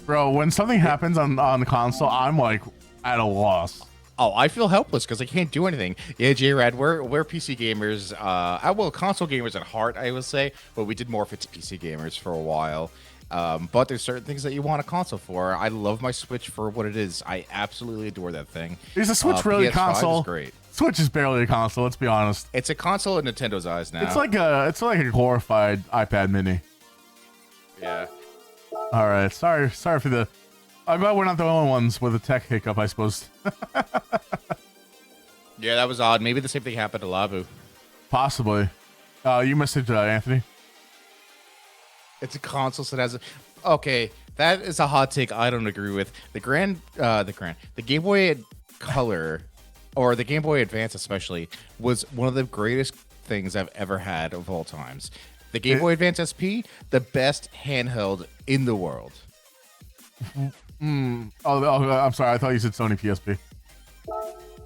Bro, when something happens on the console, I'm like at a loss. Oh, I feel helpless because I can't do anything. Yeah, J-Rad, we're PC gamers. Well, console gamers at heart, I would say, but we did morph it to PC gamers for a while. But there's certain things that you want a console for. I love my Switch for what it is. I absolutely adore that thing. Is the Switch really a console? Is great. Switch is barely a console. Let's be honest. It's a console in Nintendo's eyes now. It's like a glorified iPad Mini. Yeah. All right. Sorry for the. I'm glad we're not the only ones with a tech hiccup, I suppose. Yeah, that was odd. Maybe the same thing happened to Labu. Possibly. You messaged Anthony. It's a console that has a... Okay, that is a hot take I don't agree with. The Game Boy Color, or the Game Boy Advance especially, was one of the greatest things I've ever had of all times. The Game Boy Advance SP, the best handheld in the world. Oh, I'm sorry. I thought you said Sony PSP.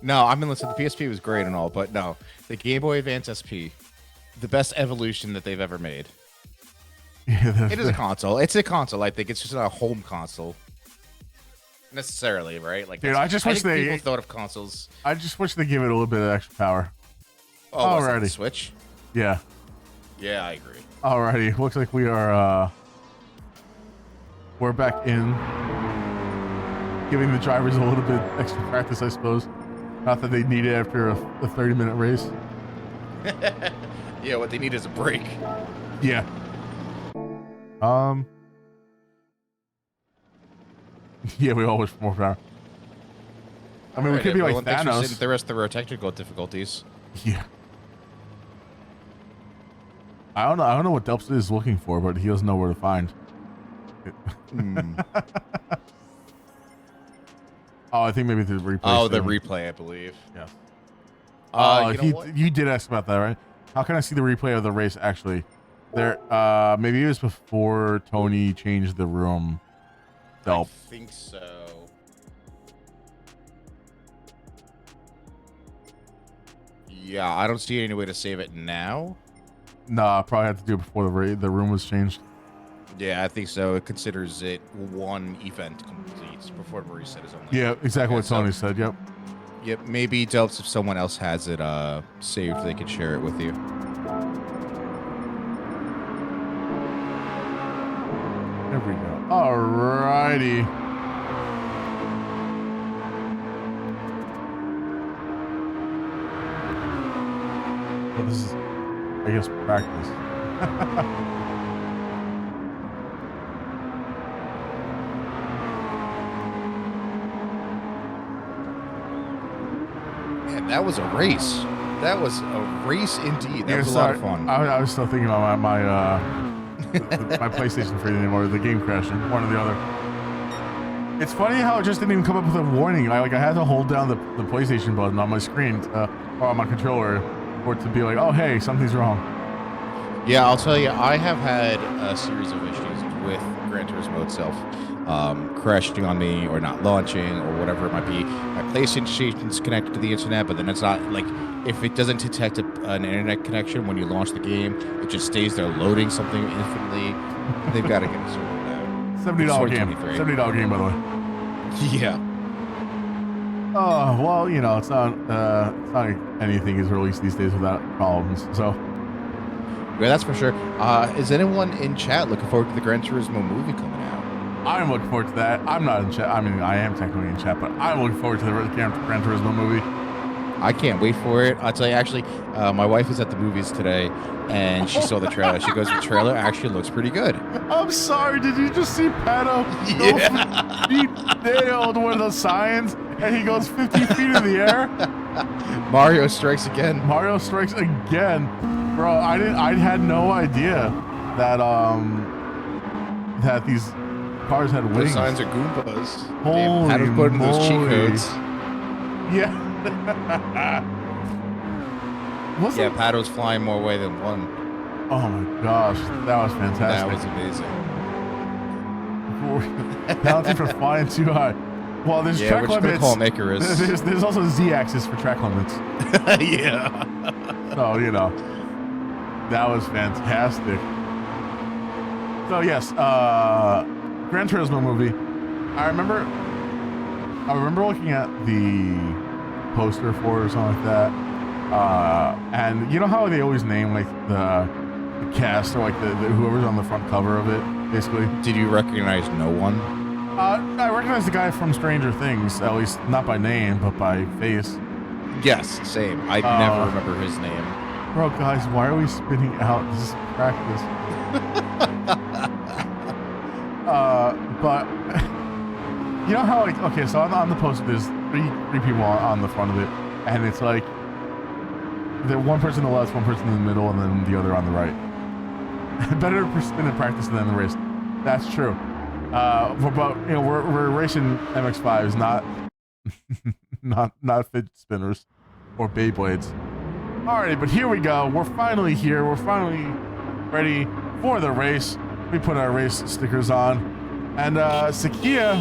No, I mean, listen, the PSP was great and all, but no. The Game Boy Advance SP, the best evolution that they've ever made. Yeah, it is a console. It's a console. I think it's just not a home console. Necessarily, right? Like, dude, I wish people thought of consoles. I just wish they give it a little bit of extra power. Oh, already. Switch? Yeah. Yeah, I agree. Alrighty. Looks like we're back in. Giving the drivers a little bit extra practice, I suppose. Not that they need it after a 30-minute race. Yeah, what they need is a break. Yeah. Yeah, we all wish for more power. I mean, we could be like Thanos. The rest of our technical difficulties. Yeah. I don't know what Delps is looking for, but he doesn't know where to find. Oh, I think maybe the replay. Oh, the replay, I believe. Yeah. You did ask about that, right? How can I see the replay of the race actually? There, maybe it was before Tony changed the room. I think so. Yeah, I don't see any way to save it now. Nah, I probably had to do it before the room was changed. Yeah, I think so. It considers it one event complete before the reset is only. Yeah, exactly what Tony said. Yep. Yep. Maybe Delps, if someone else has it saved, they can share it with you. There we go. Alrighty. Well, this is, I guess, practice. Man, that was a race. That was a race indeed. That was a lot of fun. I was still thinking about my my PlayStation freezing or the game crashing, one or the other. It's funny how it just didn't even come up with a warning. I had to hold down the PlayStation button on my screen or on my controller for it to be like, oh hey, something's wrong. Yeah, I'll tell you, I have had a series of issues with Gran Turismo itself. Crashing on me or not launching or whatever it might be. My PlayStation's connected to the internet, but then it's not like if it doesn't detect an internet connection when you launch the game, it just stays there loading something infinitely. They've got to get it sorted out. $70 game. $70 game, by the way. Yeah. Oh well, you know, it's not like anything is released these days without problems. So. Yeah, that's for sure. Is anyone in chat looking forward to the Gran Turismo movie coming out? I'm looking forward to that. I'm not in chat. I mean, I am technically in chat, but I'm looking forward to the Gran Turismo movie. I can't wait for it. I'll tell you, actually, my wife is at the movies today, and she saw the trailer. She goes, the trailer actually looks pretty good. I'm sorry, did you just see Pato? Yeah. He nailed one of those signs, and he goes 50 feet in the air. Mario strikes again. Mario strikes again. Bro, I had no idea that, that these cars had wings. Those signs are Goombas. Holy How to put in those cheat moly. codes. Yeah. Yeah, Pato's flying more away than one. Oh my gosh, that was fantastic. That was amazing. Penalty for flying too high. Well, there's track limits. Call Icarus. There's also Z-axis for track limits. Yeah. So, you know, that was fantastic. So yes, Gran Turismo movie. I remember looking at the poster for it or something like that. And you know how they always name like the cast or like the whoever's on the front cover of it, basically. Did you recognize no one? I recognize the guy from Stranger Things, at least not by name, but by face. Yes, same. I never remember his name. Bro, guys, why are we spinning out? This is practice. But you know how like, okay, so on the poster there's three people on the front of it, and it's like the one person on the left, one person in the middle, and then the other on the right. Better to spin in practice than in the race. That's true. But you know, we're racing MX5s, not fidget spinners or Beyblades. Alrighty, but here we go. We're finally here. We're finally ready for the race. We put our race stickers on, and Sakia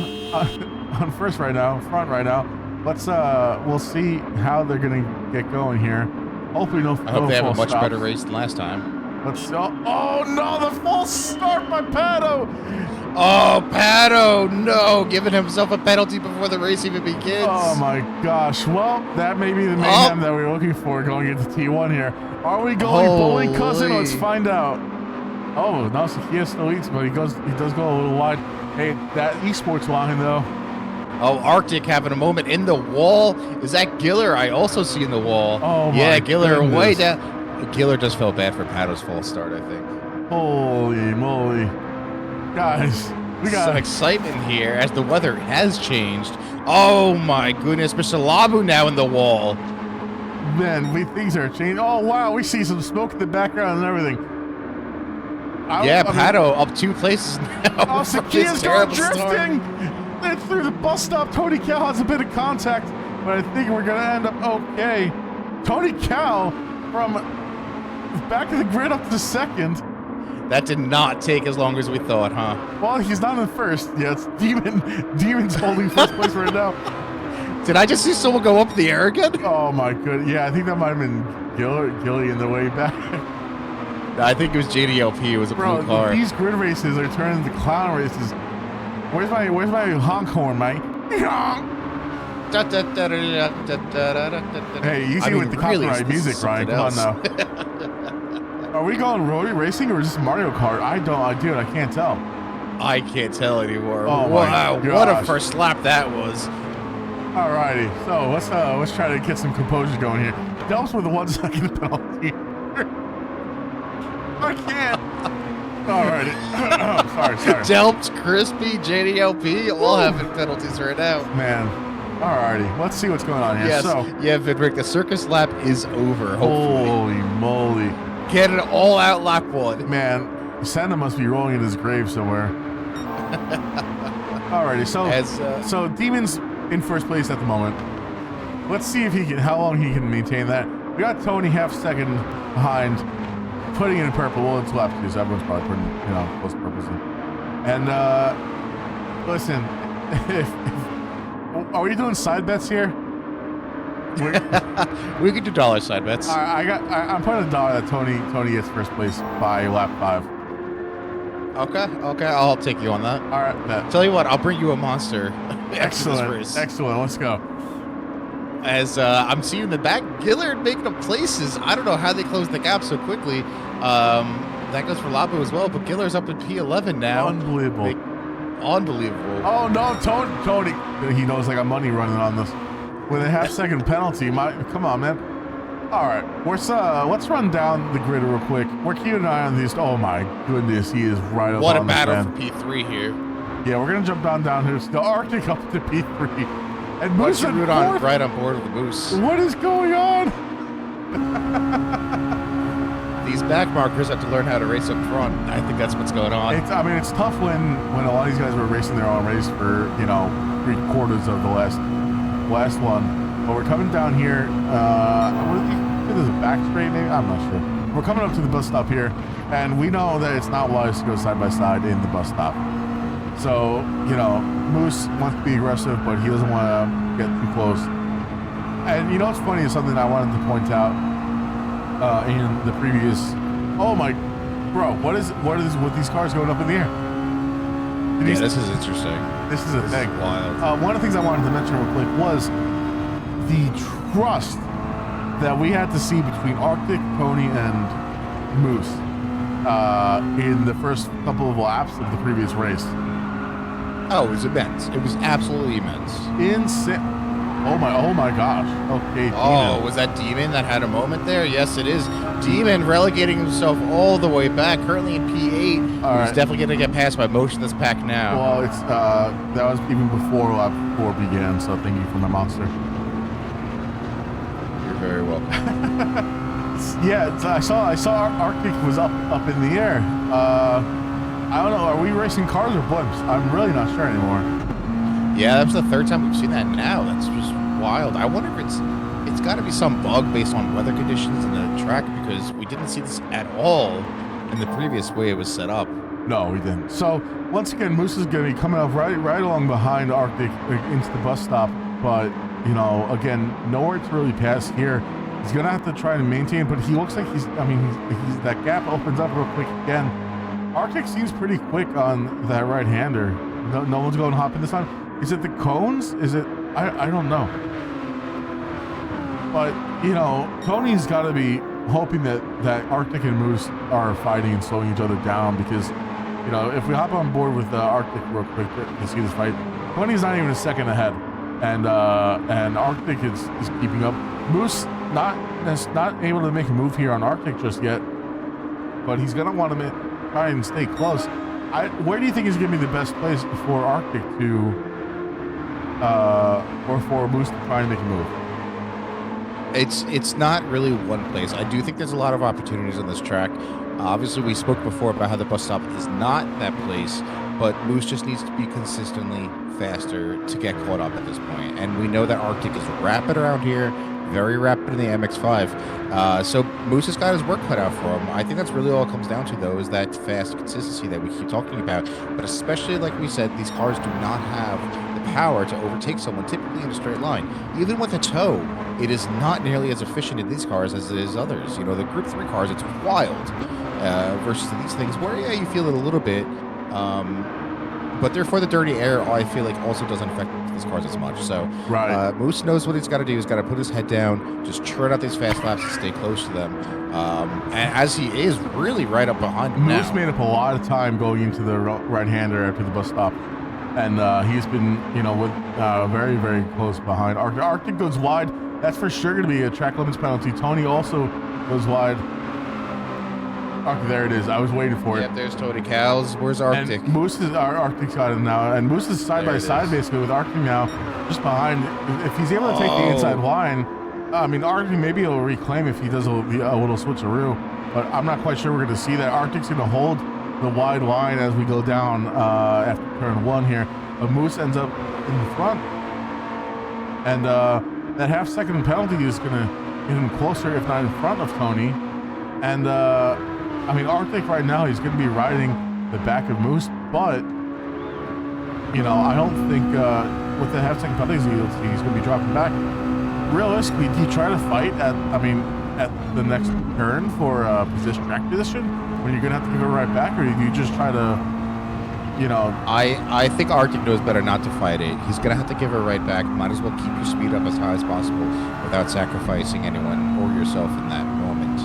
on front right now. Let's we'll see how they're gonna get going here. Hopefully no. I hope they have a much stops. better race than last time. Let's. Oh no! The false start by Pato. Oh, Pato! No, giving himself a penalty before the race even begins. Oh my gosh! Well, that may be the mayhem that we were looking for going into T1 here. Are we going bowling cousin? Let's find out. Oh, now Sakia still eats, but he does go a little wide. Hey, that esports line though. Oh, Arctic having a moment in the wall. Is that Giller? I also see in the wall. Oh, yeah, Giller goodness. way down. Giller just felt bad for Pato's false start, I think. Holy moly. Guys, we got some excitement here as the weather has changed. Oh my goodness, Mr. Labu now in the wall. Man, things are changing. Oh wow, we see some smoke in the background and everything. Pato up 2 places now. Oh, Sakia's going drifting! It's through the bus stop. Tony Cal has a bit of contact, but I think we're gonna end up okay. Tony Cal from back of the grid up to second. That did not take as long as we thought, huh? Well, he's not in first. Yeah, it's Demon's holding first place right now. Did I just see someone go up in the air again? Oh my good. Yeah, I think that might have been Gilly in the way back. I think it was JDLP. It was a blue car. These grid races are turning into clown races. Where's my honk horn, mate? Hey, easy with the copyright music, Ryan. Come on now. Are we going road racing or just Mario Kart? Dude, I can't tell. I can't tell anymore. Oh wow, what a first lap that was. Alrighty, so let's try to get some composure going here. Delps with a 1 second penalty. I can't. Alrighty. Sorry. Delps, Crispy, JDLP, all having penalties right now. Man. Alrighty, let's see what's going on here. Yes. So, yeah, Vidrick, the circus lap is over, hopefully. Holy moly. Get an all-out lap 1. Man, Santa must be rolling in his grave somewhere. Alrighty, so Demon's in first place at the moment. Let's see if how long he can maintain that. We got Tony half second behind, putting it in purple. Well, it's left because everyone's probably putting, close purples in. And listen, are we doing side bets here? We could do dollar side bets. I'm putting $1 that Tony gets first place by lap 5. Okay, I'll take you on that. All right, bet. Tell you what, I'll bring you a monster. Excellent. Let's go. as I'm seeing the back, Gillard making up places. I don't know how they closed the gap so quickly. That goes for Labo as well, but Gillard's up in P11 now. Unbelievable. Unbelievable. Oh, no, Tony. He knows I got money running on this. With a half-second penalty, come on, man. All right, let's run down the grid real quick. We're keeping an eye on these. Oh, my goodness, he is right up What on a this, battle man. for P3 here. Yeah, we're going to jump down here. The Arctic up to P3. And Moose Moose right on board with the Moose. What is going on? These back markers have to learn how to race up front. I think that's what's going on. It's tough when a lot of these guys were racing their own race for, 3/4 of the last one. But we're coming down here. There's a back straight, maybe? I'm not sure. We're coming up to the bus stop here, and we know that it's not wise to go side by side in the bus stop. So, Moose wants to be aggressive, but he doesn't want to get too close. And what's funny is something I wanted to point out in the previous. Oh my, bro! What is with these cars going up in the air? This is interesting. This is a thing. Wild. One of the things I wanted to mention real quick was the trust that we had to see between Arctic, Tony, and Moose in the first couple of laps of the previous race. Oh, it was immense. It was absolutely immense. Insane. Oh my gosh. Okay. Oh, was that Demon that had a moment there? Yes, it is. Demon relegating himself all the way back, currently in P8. He's definitely going to get passed by Motionless Pack now. Well, it's that was even before lap 4 began, so thank you for my monster. You're very welcome. Yeah, I saw Arctic was up in the air. I don't know, are we racing cars or blimps? I'm really not sure anymore. Yeah, that's the third time we've seen that now. That's just wild. I wonder if it's got to be some bug based on weather conditions in the track, because we didn't see this at all in the previous way it was set up. No, we didn't. So once again, Moose is going to be coming up right along behind Arctic into the bus stop, but again, nowhere to really pass here. He's going to have to try to maintain, but he looks like he's that gap opens up real quick again. Arctic seems pretty quick on that right-hander. No one's going to hop in this time. Is it the cones? Is it? I don't know. But, Tony's got to be hoping that Arctic and Moose are fighting and slowing each other down, because, if we hop on board with Arctic real quick to see this fight, Tony's not even a second ahead. And Arctic is keeping up. Moose not able to make a move here on Arctic just yet, but he's going to want to try and stay close. Where do you think is going to be the best place for Arctic to, or for Moose to try and make a move? It's not really one place. I do think there's a lot of opportunities on this track. Obviously, we spoke before about how the bus stop is not that place, but Moose just needs to be consistently faster to get caught up at this point. And we know that Arctic is rapid around here, very rapid in the MX5. So Moose has got his work cut out for him. I think that's really all it comes down to, though, is that fast consistency that we keep talking about. But especially, like we said, these cars do not have the power to overtake someone typically in a straight line. Even with a tow, it is not nearly as efficient in these cars as it is others. The Group 3 cars, it's wild versus these things where, yeah, you feel it a little bit. But therefore, the dirty air, I feel like, also doesn't affect these cars as much. So Moose knows what he's got to do. He's got to put his head down, just churn out these fast laps and stay close to them. And as he is really right up behind him Moose now. made up a lot of time going into the right-hander after the bus stop. And he's been, very, very close behind. Arctic goes wide. That's for sure going to be a track limits penalty. Tony also goes wide. Arctic, there it is. I was waiting for it. Yep, there's Tony Cows. Where's Arctic? And Moose is Arctic's got it now, and Moose is side by side basically with Arctic now, just behind. If he's able to take the inside line, Arctic maybe he'll reclaim if he does a little switcheroo, but I'm not quite sure we're going to see that. Arctic's going to hold the wide line as we go down after turn 1 here, but Moose ends up in the front, and that half-second penalty is going to get him closer, if not in front of Tony, and Arctic right now, he's going to be riding the back of Moose, but, I don't think with the half-second penalty, he's going to be dropping back. Realistically, do you try to fight at the next turn for track position, when you're going to have to give it right back, or do you just try to, you know, I think Arctic knows better not to fight it. He's going to have to give her right back. Might as well keep your speed up as high as possible without sacrificing anyone or yourself in that moment.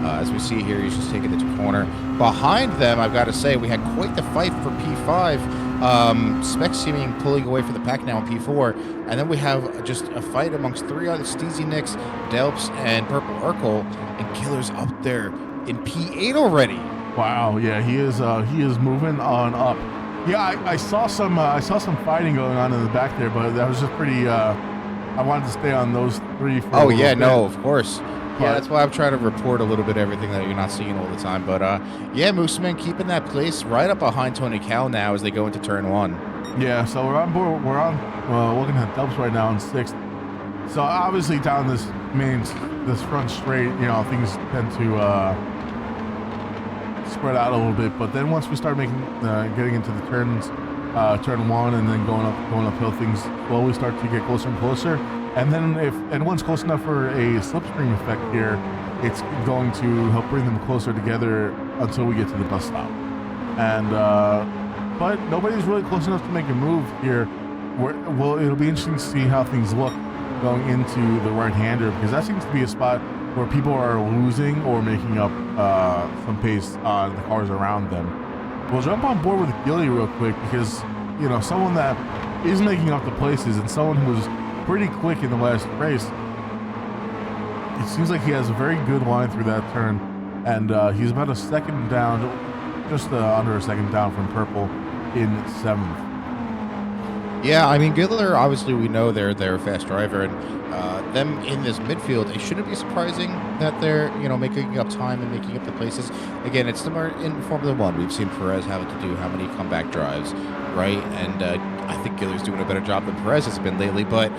As we see here, he's just taking it to corner. Behind them, I've got to say, we had quite the fight for P5. Spec seeming pulling away from the pack now in P4. And then we have just a fight amongst three other Steezy Nicks, Delps, and Purple Urkel. And Killer's up there in P8 already. Wow, yeah, he is moving on up. Yeah, I saw some fighting going on in the back there, but that was just pretty. I wanted to stay on those three. For oh yeah, no, of course. But, yeah, that's why I'm trying to report a little bit everything that you're not seeing all the time. But yeah, Mooseman keeping that place right up behind Tony Cal now as they go into turn 1. Yeah, so we're on board. We're on looking at Dubs right now in 6th. So obviously down this front straight, you know, things tend to spread out a little bit. But then once we start getting into the turns, turn 1 and then going uphill, things slowly start to get closer and closer. And then if anyone's close enough for a slipstream effect here, it's going to help bring them closer together until we get to the bus stop. And but nobody's really close enough to make a move here. Well, it'll be interesting to see how things look going into the right-hander, because that seems to be a spot where people are losing or making up some pace on the cars around them. We'll jump on board with Gilly real quick, because, you know, someone that is making up the places and someone who was pretty quick in the last race. It seems like he has a very good line through that turn, and he's about a second down, just under a second down from Purple in 7th. Yeah, I mean, Giddler, obviously we know they're a fast driver, and them in this midfield, it shouldn't be surprising that they're, you know, making up time and making up the places. Again, it's similar in Formula 1. We've seen Perez having to do how many comeback drives, right? And I think Giller's doing a better job than Perez has been lately, but,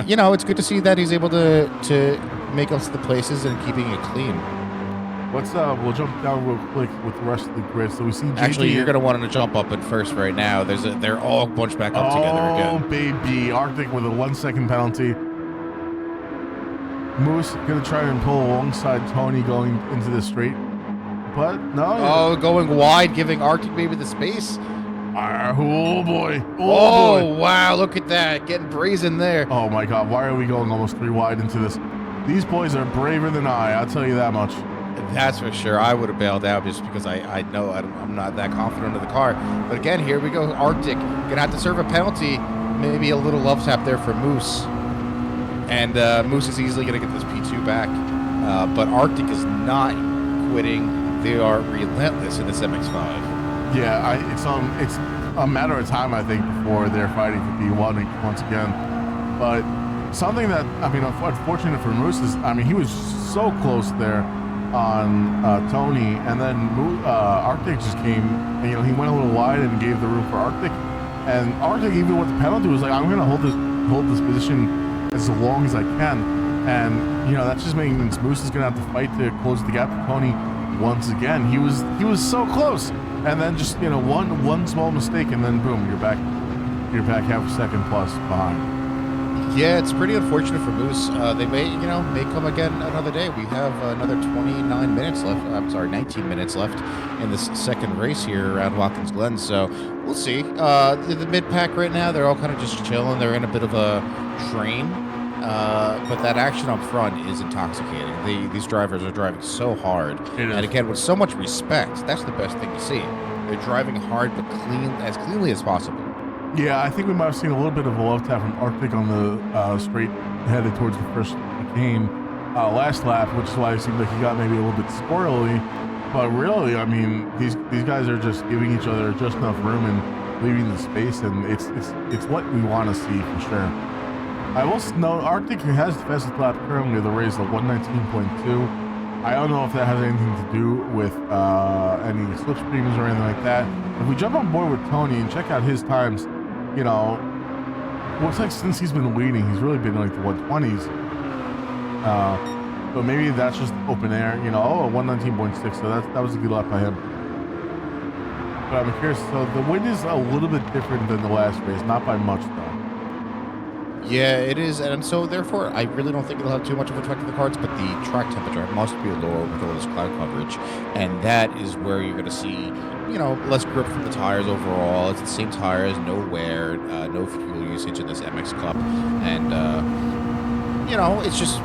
you know, it's good to see that he's able to make us the places and keeping it clean. We'll jump down real quick with the rest of the grid. So we see JD. Actually, you're going to want to jump up at first right now. They're all bunched back up together again. Oh, baby. Arctic with a 1-second penalty. Moose going to try and pull alongside Tony going into the straight. But no. Oh, going wide, giving Arctic maybe the space. Oh, boy. Oh, boy. Wow. Look at that. Getting brazen there. Oh, my God. Why are we going almost 3 wide into this? These boys are braver than I'll tell you that much. That's for sure. I would have bailed out just because I know I'm not that confident of the car. But again, here we go. Arctic gonna have to serve a penalty. Maybe a little love tap there for Moose. And Moose is easily gonna get this P2 back. But Arctic is not quitting. They are relentless in this MX5. Yeah, it's a matter of time, I think, before they're fighting for P1 once again. But something that, I mean, unfortunate for Moose is, I mean, he was so close there on Tony, and then Arctic just came, and, you know, he went a little wide and gave the room for Arctic, and Arctic, even with the penalty, was like, I'm gonna hold this position as long as I can, and, you know, that's just means Moose is gonna have to fight to close the gap to Tony once again. He was so close, and then just, you know, one small mistake, and then boom, you're back half a second plus behind. Yeah, it's pretty unfortunate for Moose. They may come again another day. We have another 29 minutes left. I'm sorry, 19 minutes left in this second race here around Watkins Glen. So we'll see. The mid-pack right now, they're all kind of just chilling. They're in a bit of a train. But that action up front is intoxicating. These drivers are driving so hard. And again, with so much respect, that's the best thing to see. They're driving hard but as cleanly as possible. Yeah, I think we might have seen a little bit of a love tap from Arctic on the straight headed towards the first chicane last lap, which is why it seemed like he got maybe a little bit squirrely. But really, I mean, these guys are just giving each other just enough room and leaving the space, and it's what we want to see for sure. I will note Arctic has the fastest lap currently of the race at 119.2. I don't know if that has anything to do with any slipstreams or anything like that. If we jump on board with Tony and check out his times, you know, looks like since he's been leading, he's really been like the 120s. But maybe that's just open air, you know. Oh, 119.6, so that was a good lap by him. But I'm curious, so the wind is a little bit different than the last race, not by much though. Yeah, it is, and so therefore, I really don't think it'll have too much of an effect on the cards. But the track temperature must be lower with all this cloud coverage, and that is where you're going to see, less grip from the tires overall. It's the same tires, no wear, no fuel usage in this MX Cup, and it's just.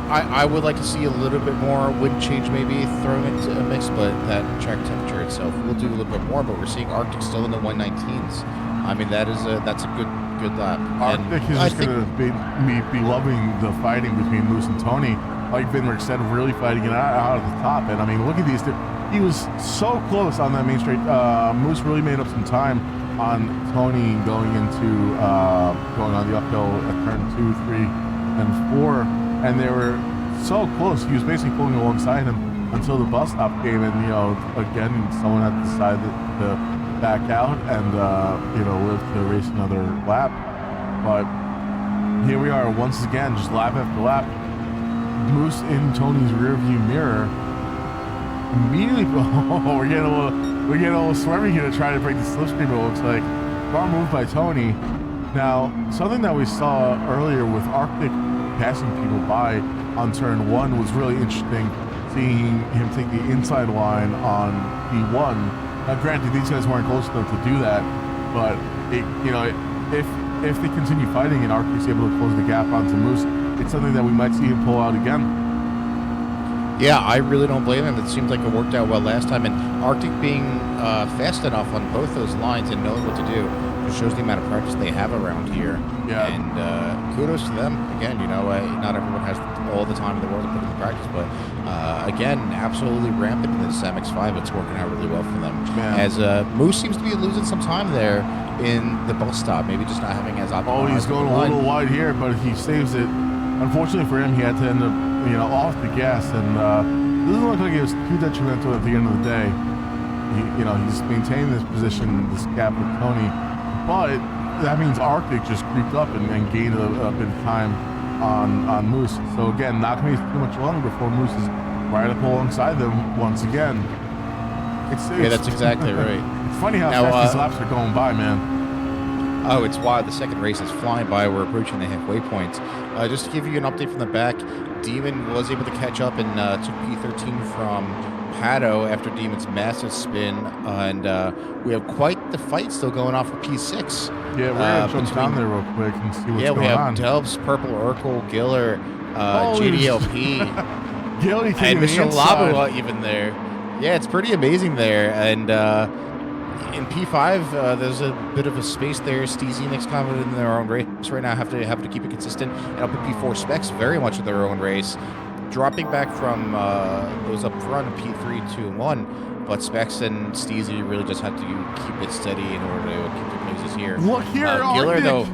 I would like to see a little bit more wind change maybe thrown into a mix, but that track temperature itself will do a little bit more. But we're seeing Arctic still in the 119s. I mean, that's a good lap. Arctic is just going to be loving the fighting between Moose and Tony. Like Vinrick said, really fighting it out at the top. And I mean, look at these two. He was so close on that main straight. Moose really made up some time on Tony going on the uphill at turn 2, 3, and 4. And they were so close. He was basically pulling alongside him until the bus stop came, and again, someone had decided to back out and live to race another lap. But here we are once again, just lap after lap. Moose in Tony's rearview mirror. Immediately, we're getting a little swervy here to try to break the slipstream. It looks like far move by Tony. Now, something that we saw earlier with Arctic passing people by on turn 1 was really interesting, seeing him take the inside line on P1. Now, granted, these guys weren't close enough to do that, but if they continue fighting and Arctic's able to close the gap onto Moose, it's something that we might see him pull out again. Yeah, I really don't blame him. It seemed like it worked out well last time, and Arctic being fast enough on both those lines and knowing what to do just shows the amount of practice they have around here. Yeah. And kudos to them. Again, not everyone has all the time in the world to put in the practice, but again, absolutely rampant in this MX5. It's working out really well for them. Man. As Moose seems to be losing some time there in the bus stop, maybe just not having as optimal. Oh, he's going a little wide here, but he saves it. Unfortunately for him, he had to end up, off the gas, and it doesn't look like it was too detrimental at the end of the day. He's maintaining this position, this gap with Tony, but that means Arctic just creeped up and gained a bit of time on Moose. So again, not going to be too much longer before Moose is right up alongside them once again. Yeah, that's exactly right. It's funny how fast these laps are going by, man. Oh, it's wild. The second race is flying by. We're approaching the halfway point. Just to give you an update from the back, Demon was able to catch up and took P13 from Pato after Demon's massive spin. And we have quite the fight still going on for P6. Yeah, we're going to jump down there real quick and see what's going on. Yeah, we have Dubs, Purple Urkel, Giller, JDLP, and Mr. Labu even there. Yeah, it's pretty amazing there. And in P5, there's a bit of a space there. Steezy and Nick's kind of in their own race right now. Have to keep it consistent. And up in P4, Specs very much in their own race, dropping back from those up front, P3, 2, and 1. But Specs and Steezy really just have to keep it steady in order to keep their places here. Look here, Giller, though.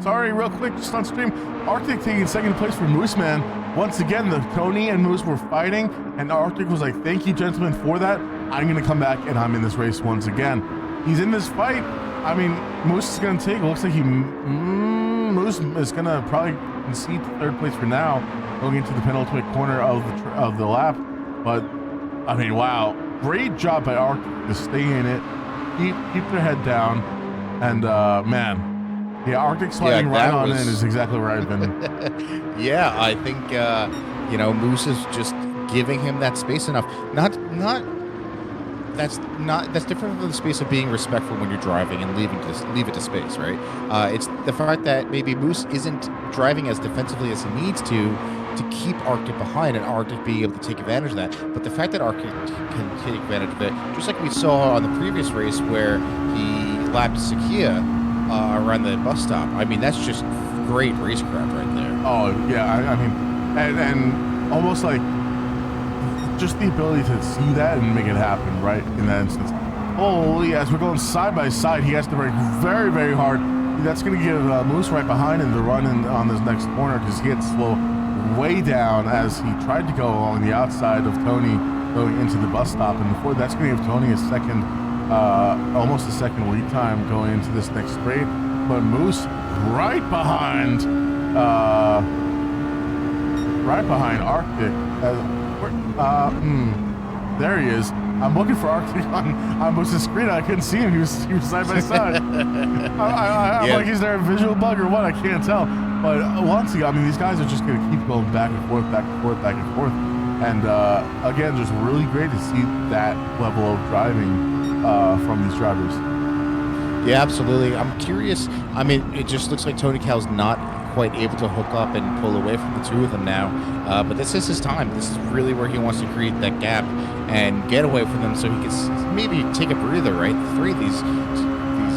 Sorry, real quick, just on stream. Arctic taking second place for Moose Man. Once again, the Tony and Moose were fighting, and Arctic was like, "Thank you, gentlemen, for that. I'm going to come back, and I'm in this race once again." He's in this fight. I mean, Moose is going to take. It looks like Moose is going to probably concede third place for now, going into the penultimate corner of the lap. But I mean, wow, great job by Arctic to stay in it, keep their head down, and man. Yeah, Arctic sliding right on in is exactly where I've been. Yeah, I think Moose is just giving him that space enough. That's different from the space of being respectful when you're driving and leave it to space, right? It's the fact that maybe Moose isn't driving as defensively as he needs to keep Arctic behind, and Arctic being able to take advantage of that. But the fact that Arctic can take advantage of it, just like we saw on the previous race where he lapped Sakia around the bus stop. I mean, that's just great racecraft right there. Oh, yeah. I mean, and almost like just the ability to see that and make it happen, right, in that instance. Holy, as we're going side by side, he has to brake very, very hard. That's going to give Moose right behind him to run in on this next corner because he had to slow way down as he tried to go along the outside of Tony going into the bus stop. And before that's going to give Tony a second almost a second lead time going into this next straight, but Moose right behind Arctic. There he is. I'm looking for Arctic on Moose's screen. I couldn't see him. He was side by side. I'm like, is there a visual bug or what? I can't tell. But once again, I mean, these guys are just going to keep going back and forth, back and forth, back and forth. And again, just really great to see that level of driving from these drivers. Yeah, absolutely. I'm curious. I mean, it just looks like Tony Cal's not quite able to hook up and pull away from the two of them now. But this is his time. This is really where he wants to create that gap and get away from them so he can maybe take a breather, right? The three of these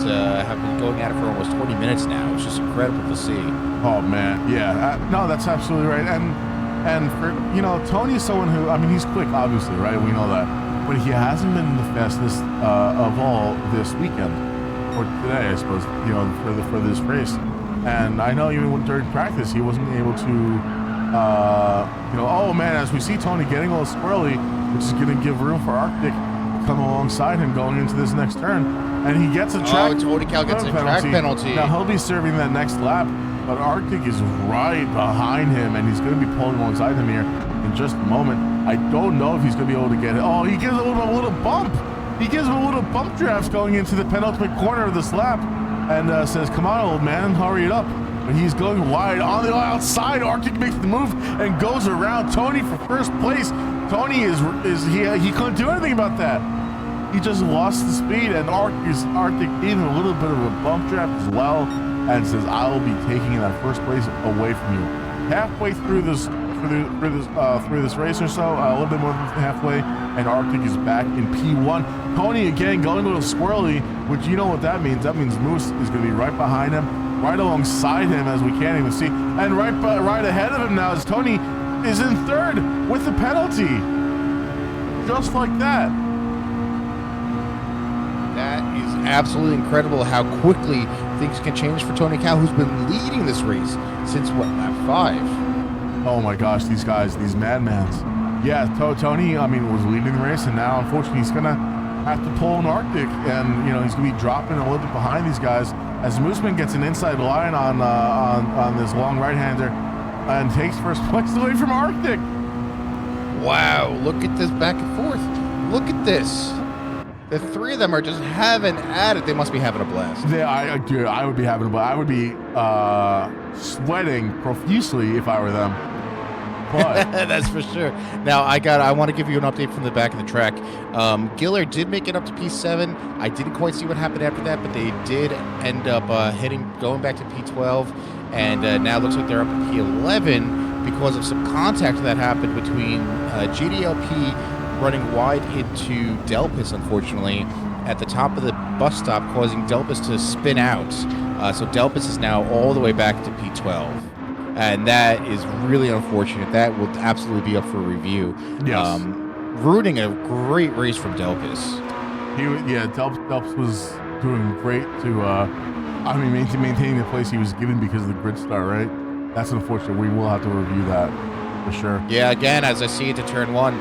have been going at it for almost 20 minutes now. It's just incredible to see. Oh, man. Yeah. No, that's absolutely right. And for, you know, Tony is someone who, I mean, he's quick, obviously, right? We know that. But he hasn't been the fastest of all this weekend. Or today, I suppose, you know, for this race. And I know even during practice, he wasn't able to, you know, oh man, as we see Tony getting a little squirrely, which is going to give room for Arctic to come alongside him going into this next turn. And he gets a track penalty. Tony Cal gets a track penalty. Now he'll be serving that next lap, but Arctic is right behind him, and he's going to be pulling alongside him here in just a moment. I don't know if he's going to be able to get it. Oh, he gives him a little bump. He gives him a little bump draft going into the penultimate corner of this lap and says, come on, old man, hurry it up. But he's going wide on the outside. Arctic makes the move and goes around Tony for first place. Tony he couldn't do anything about that. He just lost the speed, and Arctic gave him a little bit of a bump draft as well and says, I will be taking that first place away from you. Halfway through this race or so, a little bit more than halfway, and Arctic is back in P1. Tony again going a little squirrely, which you know what that means. That means Moose is going to be right behind him, right alongside him as we can't even see, and right ahead of him now is Tony is in third with the penalty. Just like that. That is absolutely incredible how quickly things can change for Tony Cal, who's been leading this race since lap 5. Oh my gosh, these guys, these madmans. Yeah, Tony, I mean, was leading the race, and now unfortunately he's gonna have to pull an Arctic, and you know he's gonna be dropping a little bit behind these guys as Mooseman gets an inside line on this long right-hander and takes first place away from Arctic. Wow, look at this back and forth. Look at this. The three of them are just having at it. They must be having a blast. Dude, I would be having a blast. I would be sweating profusely if I were them. But that's for sure. Now I want to give you an update from the back of the track. Giller did make it up to P7. I didn't quite see what happened after that, but they did end up going back to P12, and now it looks like they're up to P11 because of some contact that happened between GDLP running wide into Delpis, unfortunately, at the top of the bus stop, causing Delpis to spin out. So Delpis is now all the way back to P12. And that is really unfortunate. That will absolutely be up for review. Yes. Ruining a great race from Delpis. Delpis was doing great to maintaining the place he was given because of the grid star, right? That's unfortunate. We will have to review that for sure. Yeah, again, as I see it to turn 1,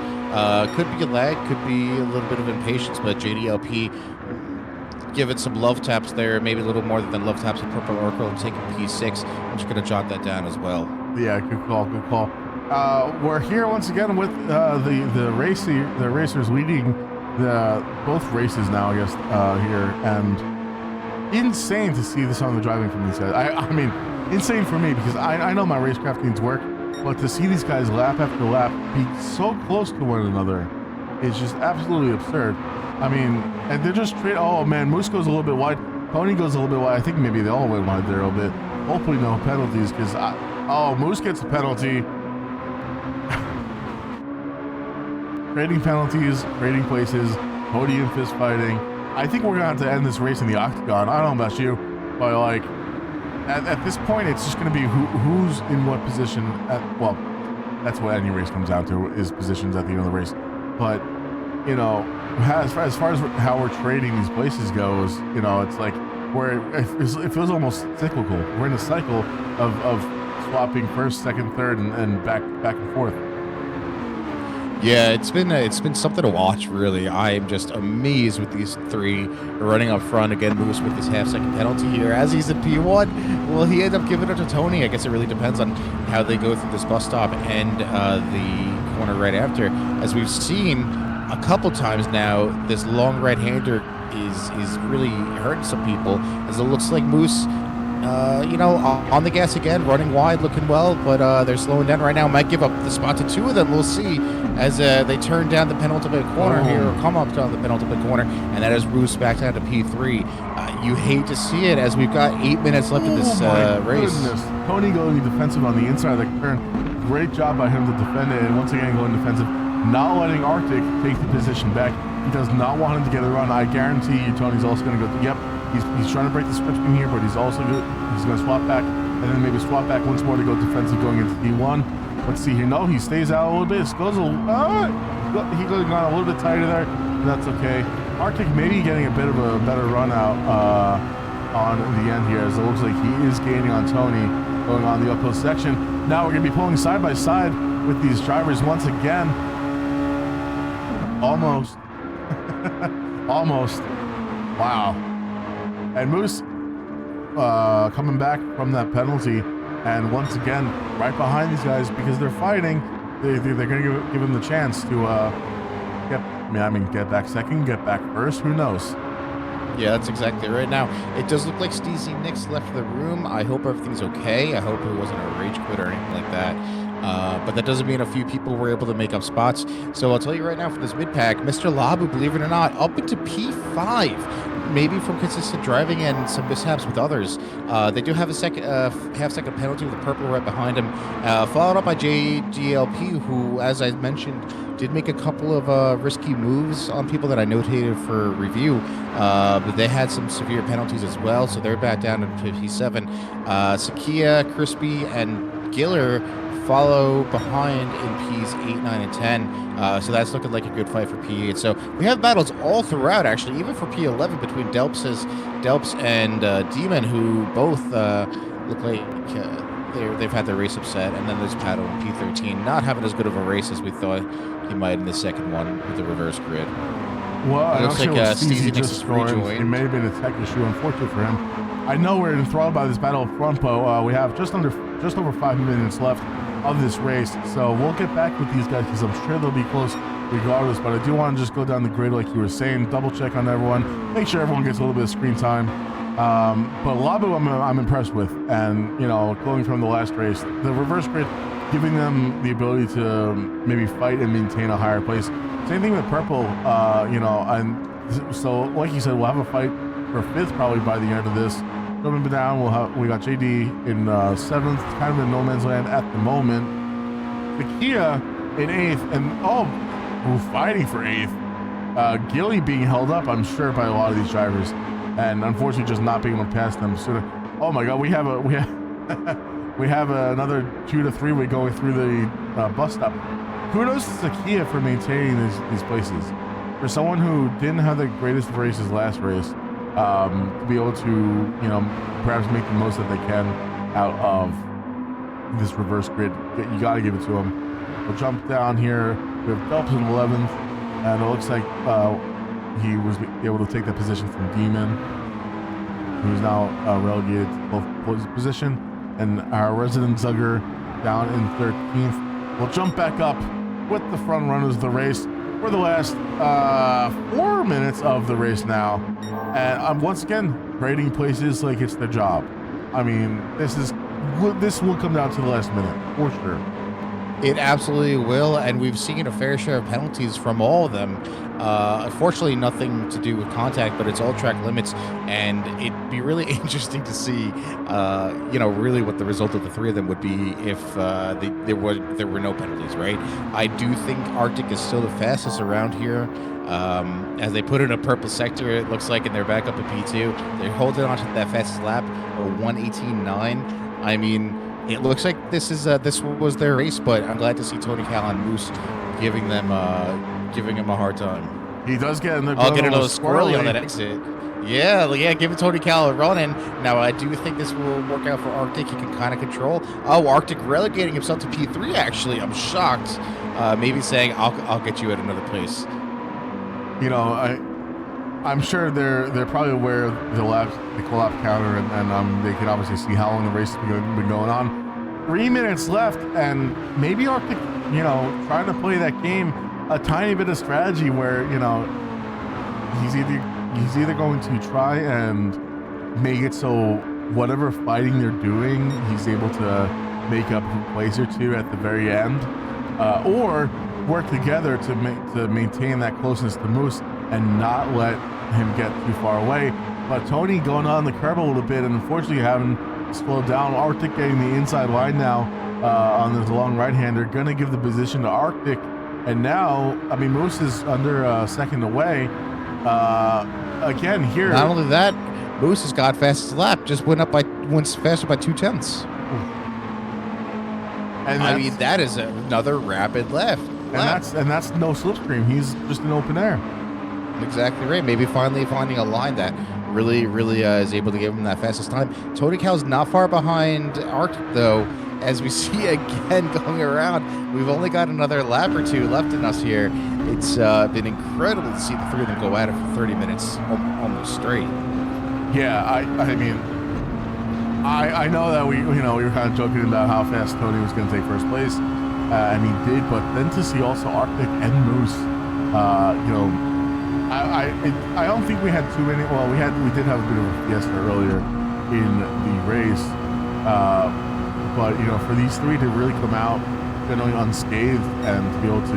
could be a lag, could be a little bit of impatience, but JDLP give it some love taps there, maybe a little more than love taps with Purple Oracle and taking P6. I'm just going to jot that down as well. Yeah, good call. We're here once again with the racers leading both races now, I guess, here, and insane to see this on the driving from these guys. I mean, insane for me because I know my racecraft needs work, but to see these guys lap after lap be so close to one another is just absolutely absurd. I mean, and they're just straight. Oh man, Moose goes a little bit wide. Pony goes a little bit wide. I think maybe they all went wide there a little bit. Hopefully no penalties because Moose gets a penalty. Trading penalties, trading places, podium fist fighting. I think we're gonna have to end this race in the octagon. I don't know about you, but like at this point, it's just gonna be who's in what position. Well, that's what any race comes down to is positions at the end of the race. But you know, as far as how we're trading these places goes, you know, it's like it feels almost cyclical. We're in a cycle of swapping first, second, third, and back and forth. Yeah, it's been something to watch, really. I am just amazed with these three running up front. Again, Moose with his half-second penalty here. As he's in P1, will he end up giving it to Tony? I guess it really depends on how they go through this bus stop and the corner right after. As we've seen a couple times now, this long right-hander is really hurting some people, as it looks like Moose on the gas again, running wide, looking well, but they're slowing down right now. Might give up the spot to two of them. We'll see as they turn down the penultimate corner here, or come up to the penultimate corner, and that is Roos back down to P3. You hate to see it as we've got 8 minutes left in this race. Goodness. Tony going defensive on the inside of the turn. Great job by him to defend it, and once again going defensive, not letting Arctic take the position back. He does not want him to get a run. I guarantee you Tony's also going to go, yep, he's trying to break the script in here, but he's also good. He's going to swap back, and then maybe swap back once more to go defensive going into D1. Let's see here. No, he stays out a little bit. He goes he goes on a little bit tighter there, and that's okay. Arctic maybe getting a bit of a better run out on the end here, as it looks like he is gaining on Tony going on the uphill section. Now we're going to be pulling side by side with these drivers once again. Almost. Almost. Wow. And Moose coming back from that penalty, and once again right behind these guys because they're fighting. They're going to give him the chance to get back second, get back first. Who knows? Yeah, that's exactly right. Now, it does look like Steezy Nicks left the room. I hope everything's okay. I hope it wasn't a rage quit or anything like that. But that doesn't mean a few people were able to make up spots. So I'll tell you right now for this mid-pack, Mr. Labu, believe it or not, up into P5. Maybe from consistent driving and some mishaps with others. They do have a half-second penalty with the purple right behind him, followed up by JGLP, who, as I mentioned, did make a couple of risky moves on people that I notated for review, but they had some severe penalties as well, so they're back down to 57. Sakia, Crispy, and Giller follow behind in Ps 8, 9, and 10. So that's looking like a good fight for P8. So we have battles all throughout, actually, even for P11 between Delps and Demon, who both look like they've had their race upset. And then there's Paddle in P13, not having as good of a race as we thought he might in the second one with the reverse grid. Well, it looks like Steezy just rejoined. It may have been a tech issue, unfortunate for him. I know we're enthralled by this battle of front po. We have just over 5 minutes left of this race, so we'll get back with these guys because I'm sure they'll be close regardless. But I do want to just go down the grid like you were saying, double check on everyone, make sure everyone gets a little bit of screen time. But Labu, I'm impressed with, and going from the last race, the reverse grid giving them the ability to maybe fight and maintain a higher place. Same thing with Purple, and so like you said, we'll have a fight for 5th probably by the end of this. Coming down, we got JD in 7th, kind of in no man's land at the moment. The Kia in 8th, and we're fighting for 8th. Gilly being held up, I'm sure, by a lot of these drivers, and unfortunately just not being able to pass them sooner. Oh my God, we have another 2 to 3 way going through the bus stop. Kudos to Kia for maintaining these places. For someone who didn't have the greatest of races last race, to be able to, perhaps make the most that they can out of this reverse grid, you got to give it to them. We'll jump down here. We have Phelps in 11th, and it looks like he was able to take that position from Demon, who's now relegated to 12th position, and our resident Zugger down in 13th. We'll jump back up with the front runners of the race for the last 4 minutes of the race now. And once again, trading places like it's their job. I mean, this will come down to the last minute, for sure. It absolutely will, and we've seen a fair share of penalties from all of them. Unfortunately, nothing to do with contact, but it's all track limits, and it'd be really interesting to see, really what the result of the three of them would be if there were no penalties, right? I do think Arctic is still the fastest around here. As they put in a purple sector, it looks like, and they're back up at P2. They're holding on to that fastest lap, a 1:18.9. I mean, it looks like this was their race, but I'm glad to see Tony Cal and Moose giving him a hard time. He does get in the I'll get a little squirrely on that exit. Yeah, give Tony Cal a run in. Now, I do think this will work out for Arctic. He can kind of control. Oh, Arctic relegating himself to P3, actually. I'm shocked. Maybe saying, I'll get you at another place. I'm sure they're probably aware of the collapse counter, and they can obviously see how long the race has been going on. 3 minutes left, and maybe Arctic, trying to play that game, a tiny bit of strategy where, he's either going to try and make it so whatever fighting they're doing, he's able to make up a place or two at the very end, or work together to maintain that closeness to Moose and not let him get too far away. But Tony going on the curb a little bit, and unfortunately having slowed down. Arctic getting the inside line now on this long right-hander, going to give the position to Arctic. And now, I mean, Moose is under a second away. Again, here. Not only that, Moose has got fastest lap, just went faster by 2/10. And I mean, that is another rapid lap. And that's no slipstream. He's just in open air. Exactly right. Maybe finally finding a line that really is able to give him that fastest time. Tony Cal's not far behind Arctic, though. As we see again going around, we've only got another lap or two left in us here. It's been incredible to see the three of them go at it for 30 minutes almost straight. Yeah, I mean, I know that we were kind of joking about how fast Tony was going to take first place, and he did. But then to see also Arctic and Moose, I don't think we had too many. Well, we did have a bit of a fiesta earlier in the race, but for these three to really come out generally unscathed and to be able to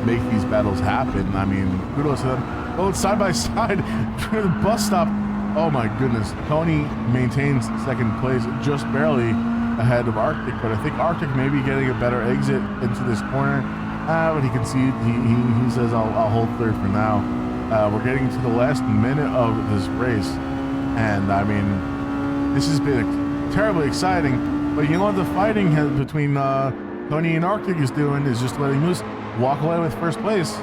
make these battles happen, I mean, kudos to them. Going side by side for the bus stop. Oh my goodness, Tony maintains second place, just barely ahead of Arctic, but I think Arctic may be getting a better exit into this corner. But he conceded. He says, I'll hold third for now. We're getting to the last minute of this race, and I mean, this has been terribly exciting. But you know what the fighting between Tony and Arctic is doing is just letting Moose walk away with first place.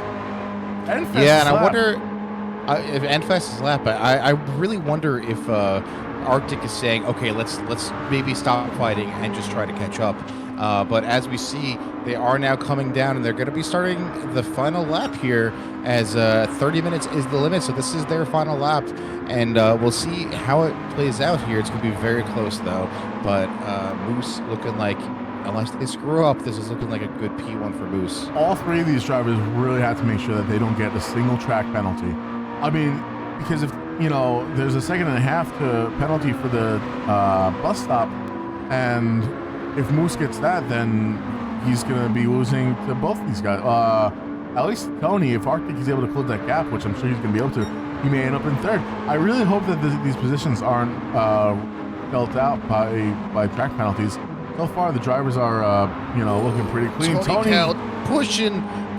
And I wonder if Enfest's lap. But I really wonder if Arctic is saying, okay, let's maybe stop fighting and just try to catch up. But as we see, they are now coming down, and they're going to be starting the final lap here, as 30 minutes is the limit. So this is their final lap, and we'll see how it plays out here. It's going to be very close, though. But Moose looking like, unless they screw up, this is looking like a good P1 for Moose. All three of these drivers really have to make sure that they don't get a single track penalty. I mean, because if there's a second and a half to penalty for the bus stop, and if Moose gets that, then he's going to be losing to both these guys. At least Tony, if Arctic is able to close that gap, which I'm sure he's going to be able to, he may end up in third. I really hope that these positions aren't dealt out by track penalties. So far, the drivers are, looking pretty clean. Tony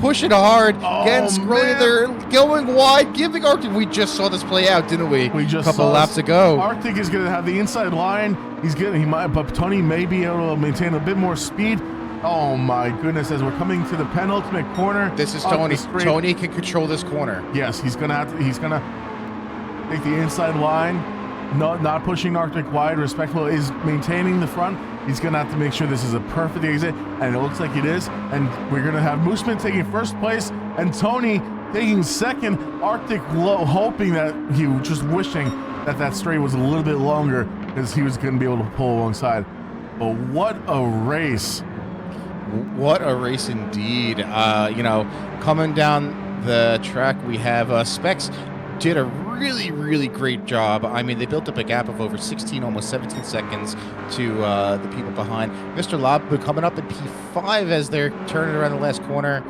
pushing hard, again, scrolling there, going wide, giving Arctic. We just saw this play out, didn't we? We just a couple laps ago. Arctic is going to have the inside line. But Tony may be able to maintain a bit more speed. Oh my goodness! As we're coming to the penultimate corner, this is Tony. Tony can control this corner. Yes, he's gonna take the inside line, not pushing Arctic wide. Respectful is maintaining the front. He's gonna have to make sure this is a perfect exit, and it looks like it is. And we're gonna have Mooseman taking first place and Tony taking second. Arctic hoping that he was just wishing that straight was a little bit longer, because he was gonna be able to pull alongside. But what a race! What a race indeed. Coming down the track, we have Specs did a really great job. I mean, they built up a gap of over 16, almost 17 seconds to the people behind. Mr. Labu coming up in P5 as they're turning around the last corner.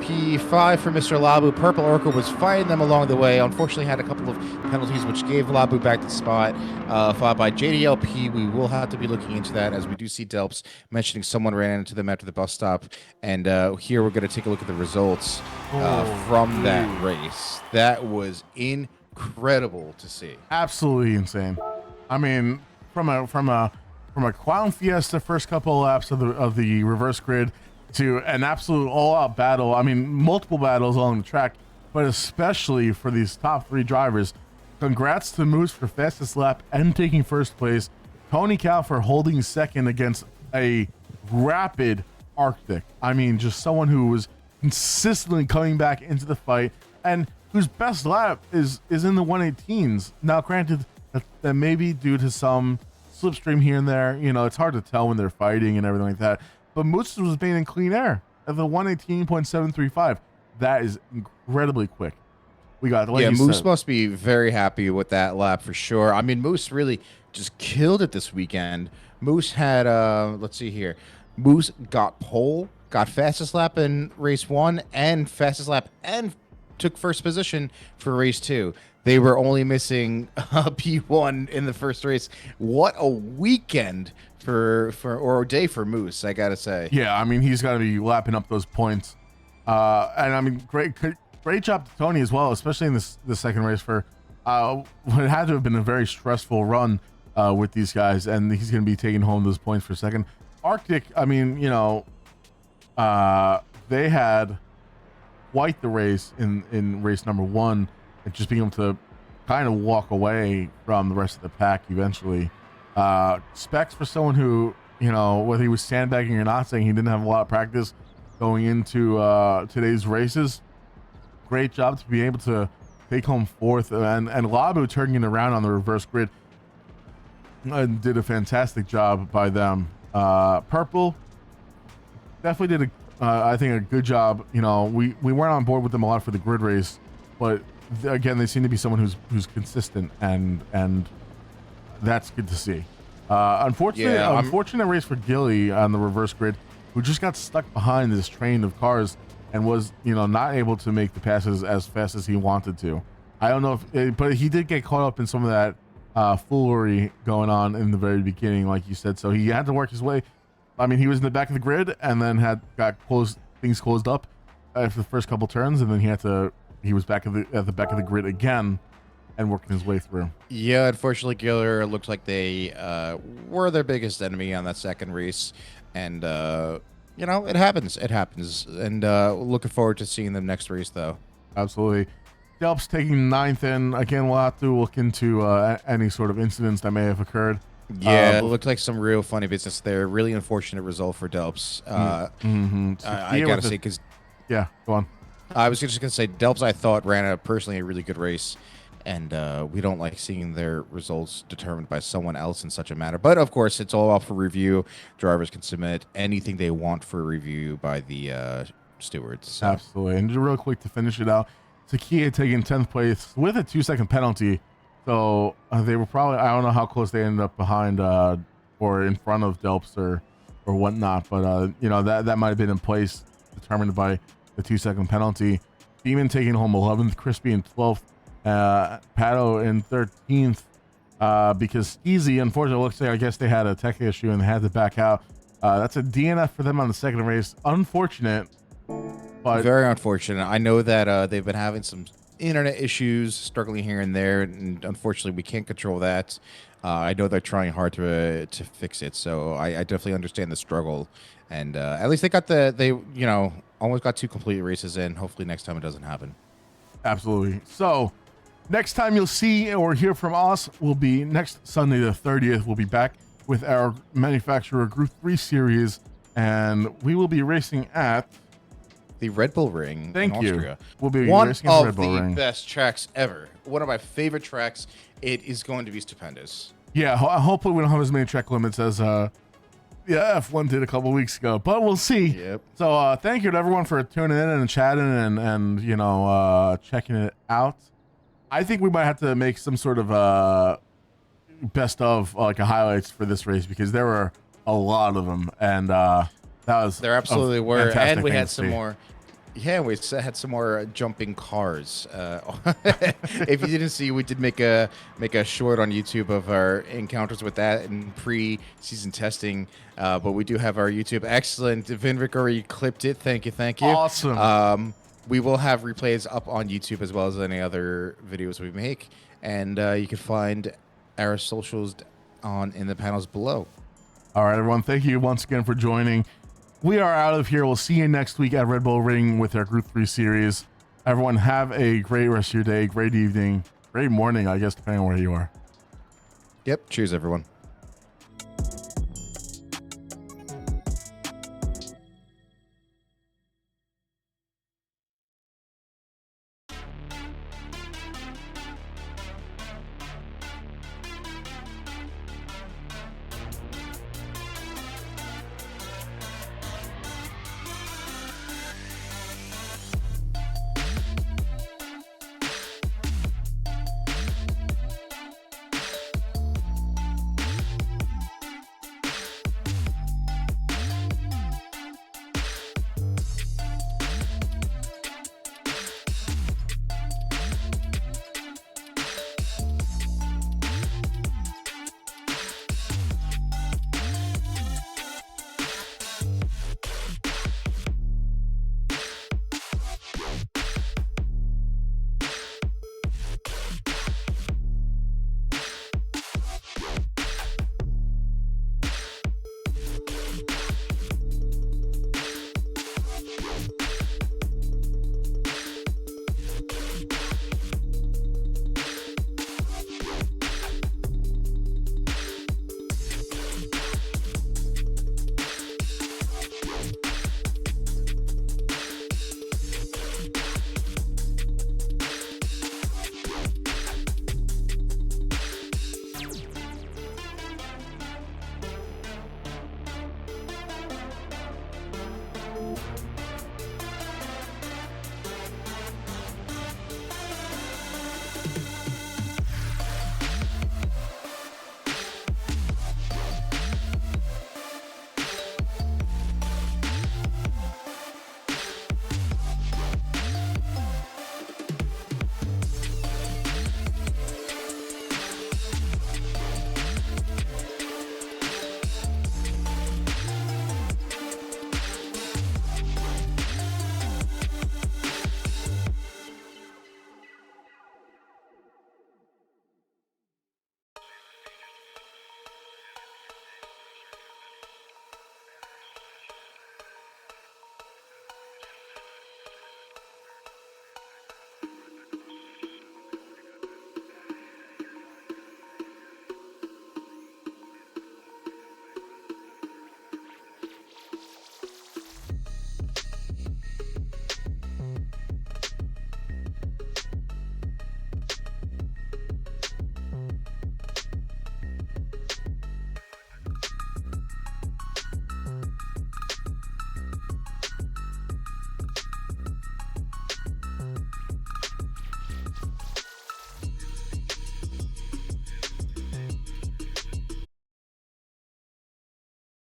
P5 for Mr. Labu. Purple Orca was fighting them along the way. Unfortunately, had a couple of penalties, which gave Labu back the spot. Followed by JDLP. We will have to be looking into that, as we do see Delps mentioning someone ran into them after the bus stop. And here we're going to take a look at the results from that race. That was incredible to see. Absolutely insane. I mean, from a clown fiesta first couple of laps of the reverse grid to an absolute all-out battle. I mean, multiple battles along the track, but especially for these top three drivers. Congrats to Moose for fastest lap and taking first place. Tony Cal for holding second against a rapid Arctic. I mean, just someone who was consistently coming back into the fight and whose best lap is in the 118s. Now, granted, that may be due to some slipstream here and there. It's hard to tell when they're fighting and everything like that. But Moose was being in clean air at the 118.735. That is incredibly quick. we got. Like Yeah, you Moose said, must be very happy with that lap for sure. I mean, Moose really just killed it this weekend. Moose had, let's see here. Moose got pole, got fastest lap in race 1 and fastest lap and took first position for race 2. They were only missing P1 in the first race. What a weekend or a day for Moose, I gotta say. yeah, I mean, he's got to be lapping up those points. And I mean, great job to Tony as well, especially in the second race for what had to have been a very stressful run with these guys, and he's going to be taking home those points for second. Arctic, I mean, you know, they had quite the race in race number 1, and just being able to kind of walk away from the rest of the pack eventually. Specs for someone who, you know, whether he was sandbagging or not, saying he didn't have a lot of practice going into today's races. Great job to be able to take home 4th, and Labu turning it around on the reverse grid did a fantastic job by them. Purple definitely did I think a good job. You know, we weren't on board with them a lot for the grid race, but again, they seem to be someone who's consistent, and that's good to see. Unfortunate race for Gilly on the reverse grid, who just got stuck behind this train of cars and was, you know, not able to make the passes as fast as he wanted to. I don't know if, but he did get caught up in some of that foolery going on in the very beginning, like you said. So he had to work his way. I mean, he was in the back of the grid and then got things closed up after the first couple turns, and then he was back at the back of the grid again and working his way through. Yeah, unfortunately, Giller looked like they were their biggest enemy on that second race, and you know, it happens. It happens, and looking forward to seeing them next race, though. Absolutely. Delps taking 9th in. Again, we'll have to look into any sort of incidents that may have occurred. Yeah, it looked like some real funny business there. Really unfortunate result for Delps. I gotta say, because yeah, go on. I was just gonna say, Delps, I thought ran a really good race, and we don't like seeing their results determined by someone else in such a matter. But of course, it's all up for review. Drivers can submit anything they want for review by the stewards. So. Absolutely. And just real quick to finish it out, Takia taking 10th place with a 2-second penalty. So they were probably, I don't know how close they ended up behind or in front of Delps or whatnot, but you know, that might have been in place determined by the 2-second penalty. Beeman taking home 11th, Crispy in 12th, Pato in 13th, because Easy, unfortunately, looks like I guess they had a tech issue and they had to back out. That's a DNF for them on the second race. Unfortunate, but very unfortunate. I know that they've been having some internet issues, struggling here and there, and unfortunately, we can't control that. I know they're trying hard to fix it, so I definitely understand the struggle. And at least they almost got 2 complete races in. Hopefully, next time it doesn't happen. Absolutely. So next time you'll see or hear from us will be next Sunday the 30th. We'll be back with our manufacturer Group 3 series, and we will be racing at the Red Bull Ring in Austria. We'll be one racing at of Red Bull the Ring. best tracks ever. One of my favorite tracks. It is going to be stupendous. Yeah, hopefully we don't have as many track limits as F1 did a couple weeks ago, but we'll see. Yep. So thank you to everyone for tuning in and chatting and you know, checking it out. I think we might have to make some sort of best of like a highlights for this race, because there were a lot of them, and there absolutely were, and we had some see. more. Yeah, we had some more jumping cars. If you didn't see, we did make a short on YouTube of our encounters with that in pre-season testing. But we do have our YouTube. Excellent. Vinric already clipped it. Thank you. Awesome. We will have replays up on YouTube as well as any other videos we make. And you can find our socials in the panels below. All right, everyone. Thank you once again for joining. We are out of here. We'll see you next week at Red Bull Ring with our Group 3 series. Everyone, have a great rest of your day, great evening, great morning, I guess, depending on where you are. Yep. Cheers, everyone.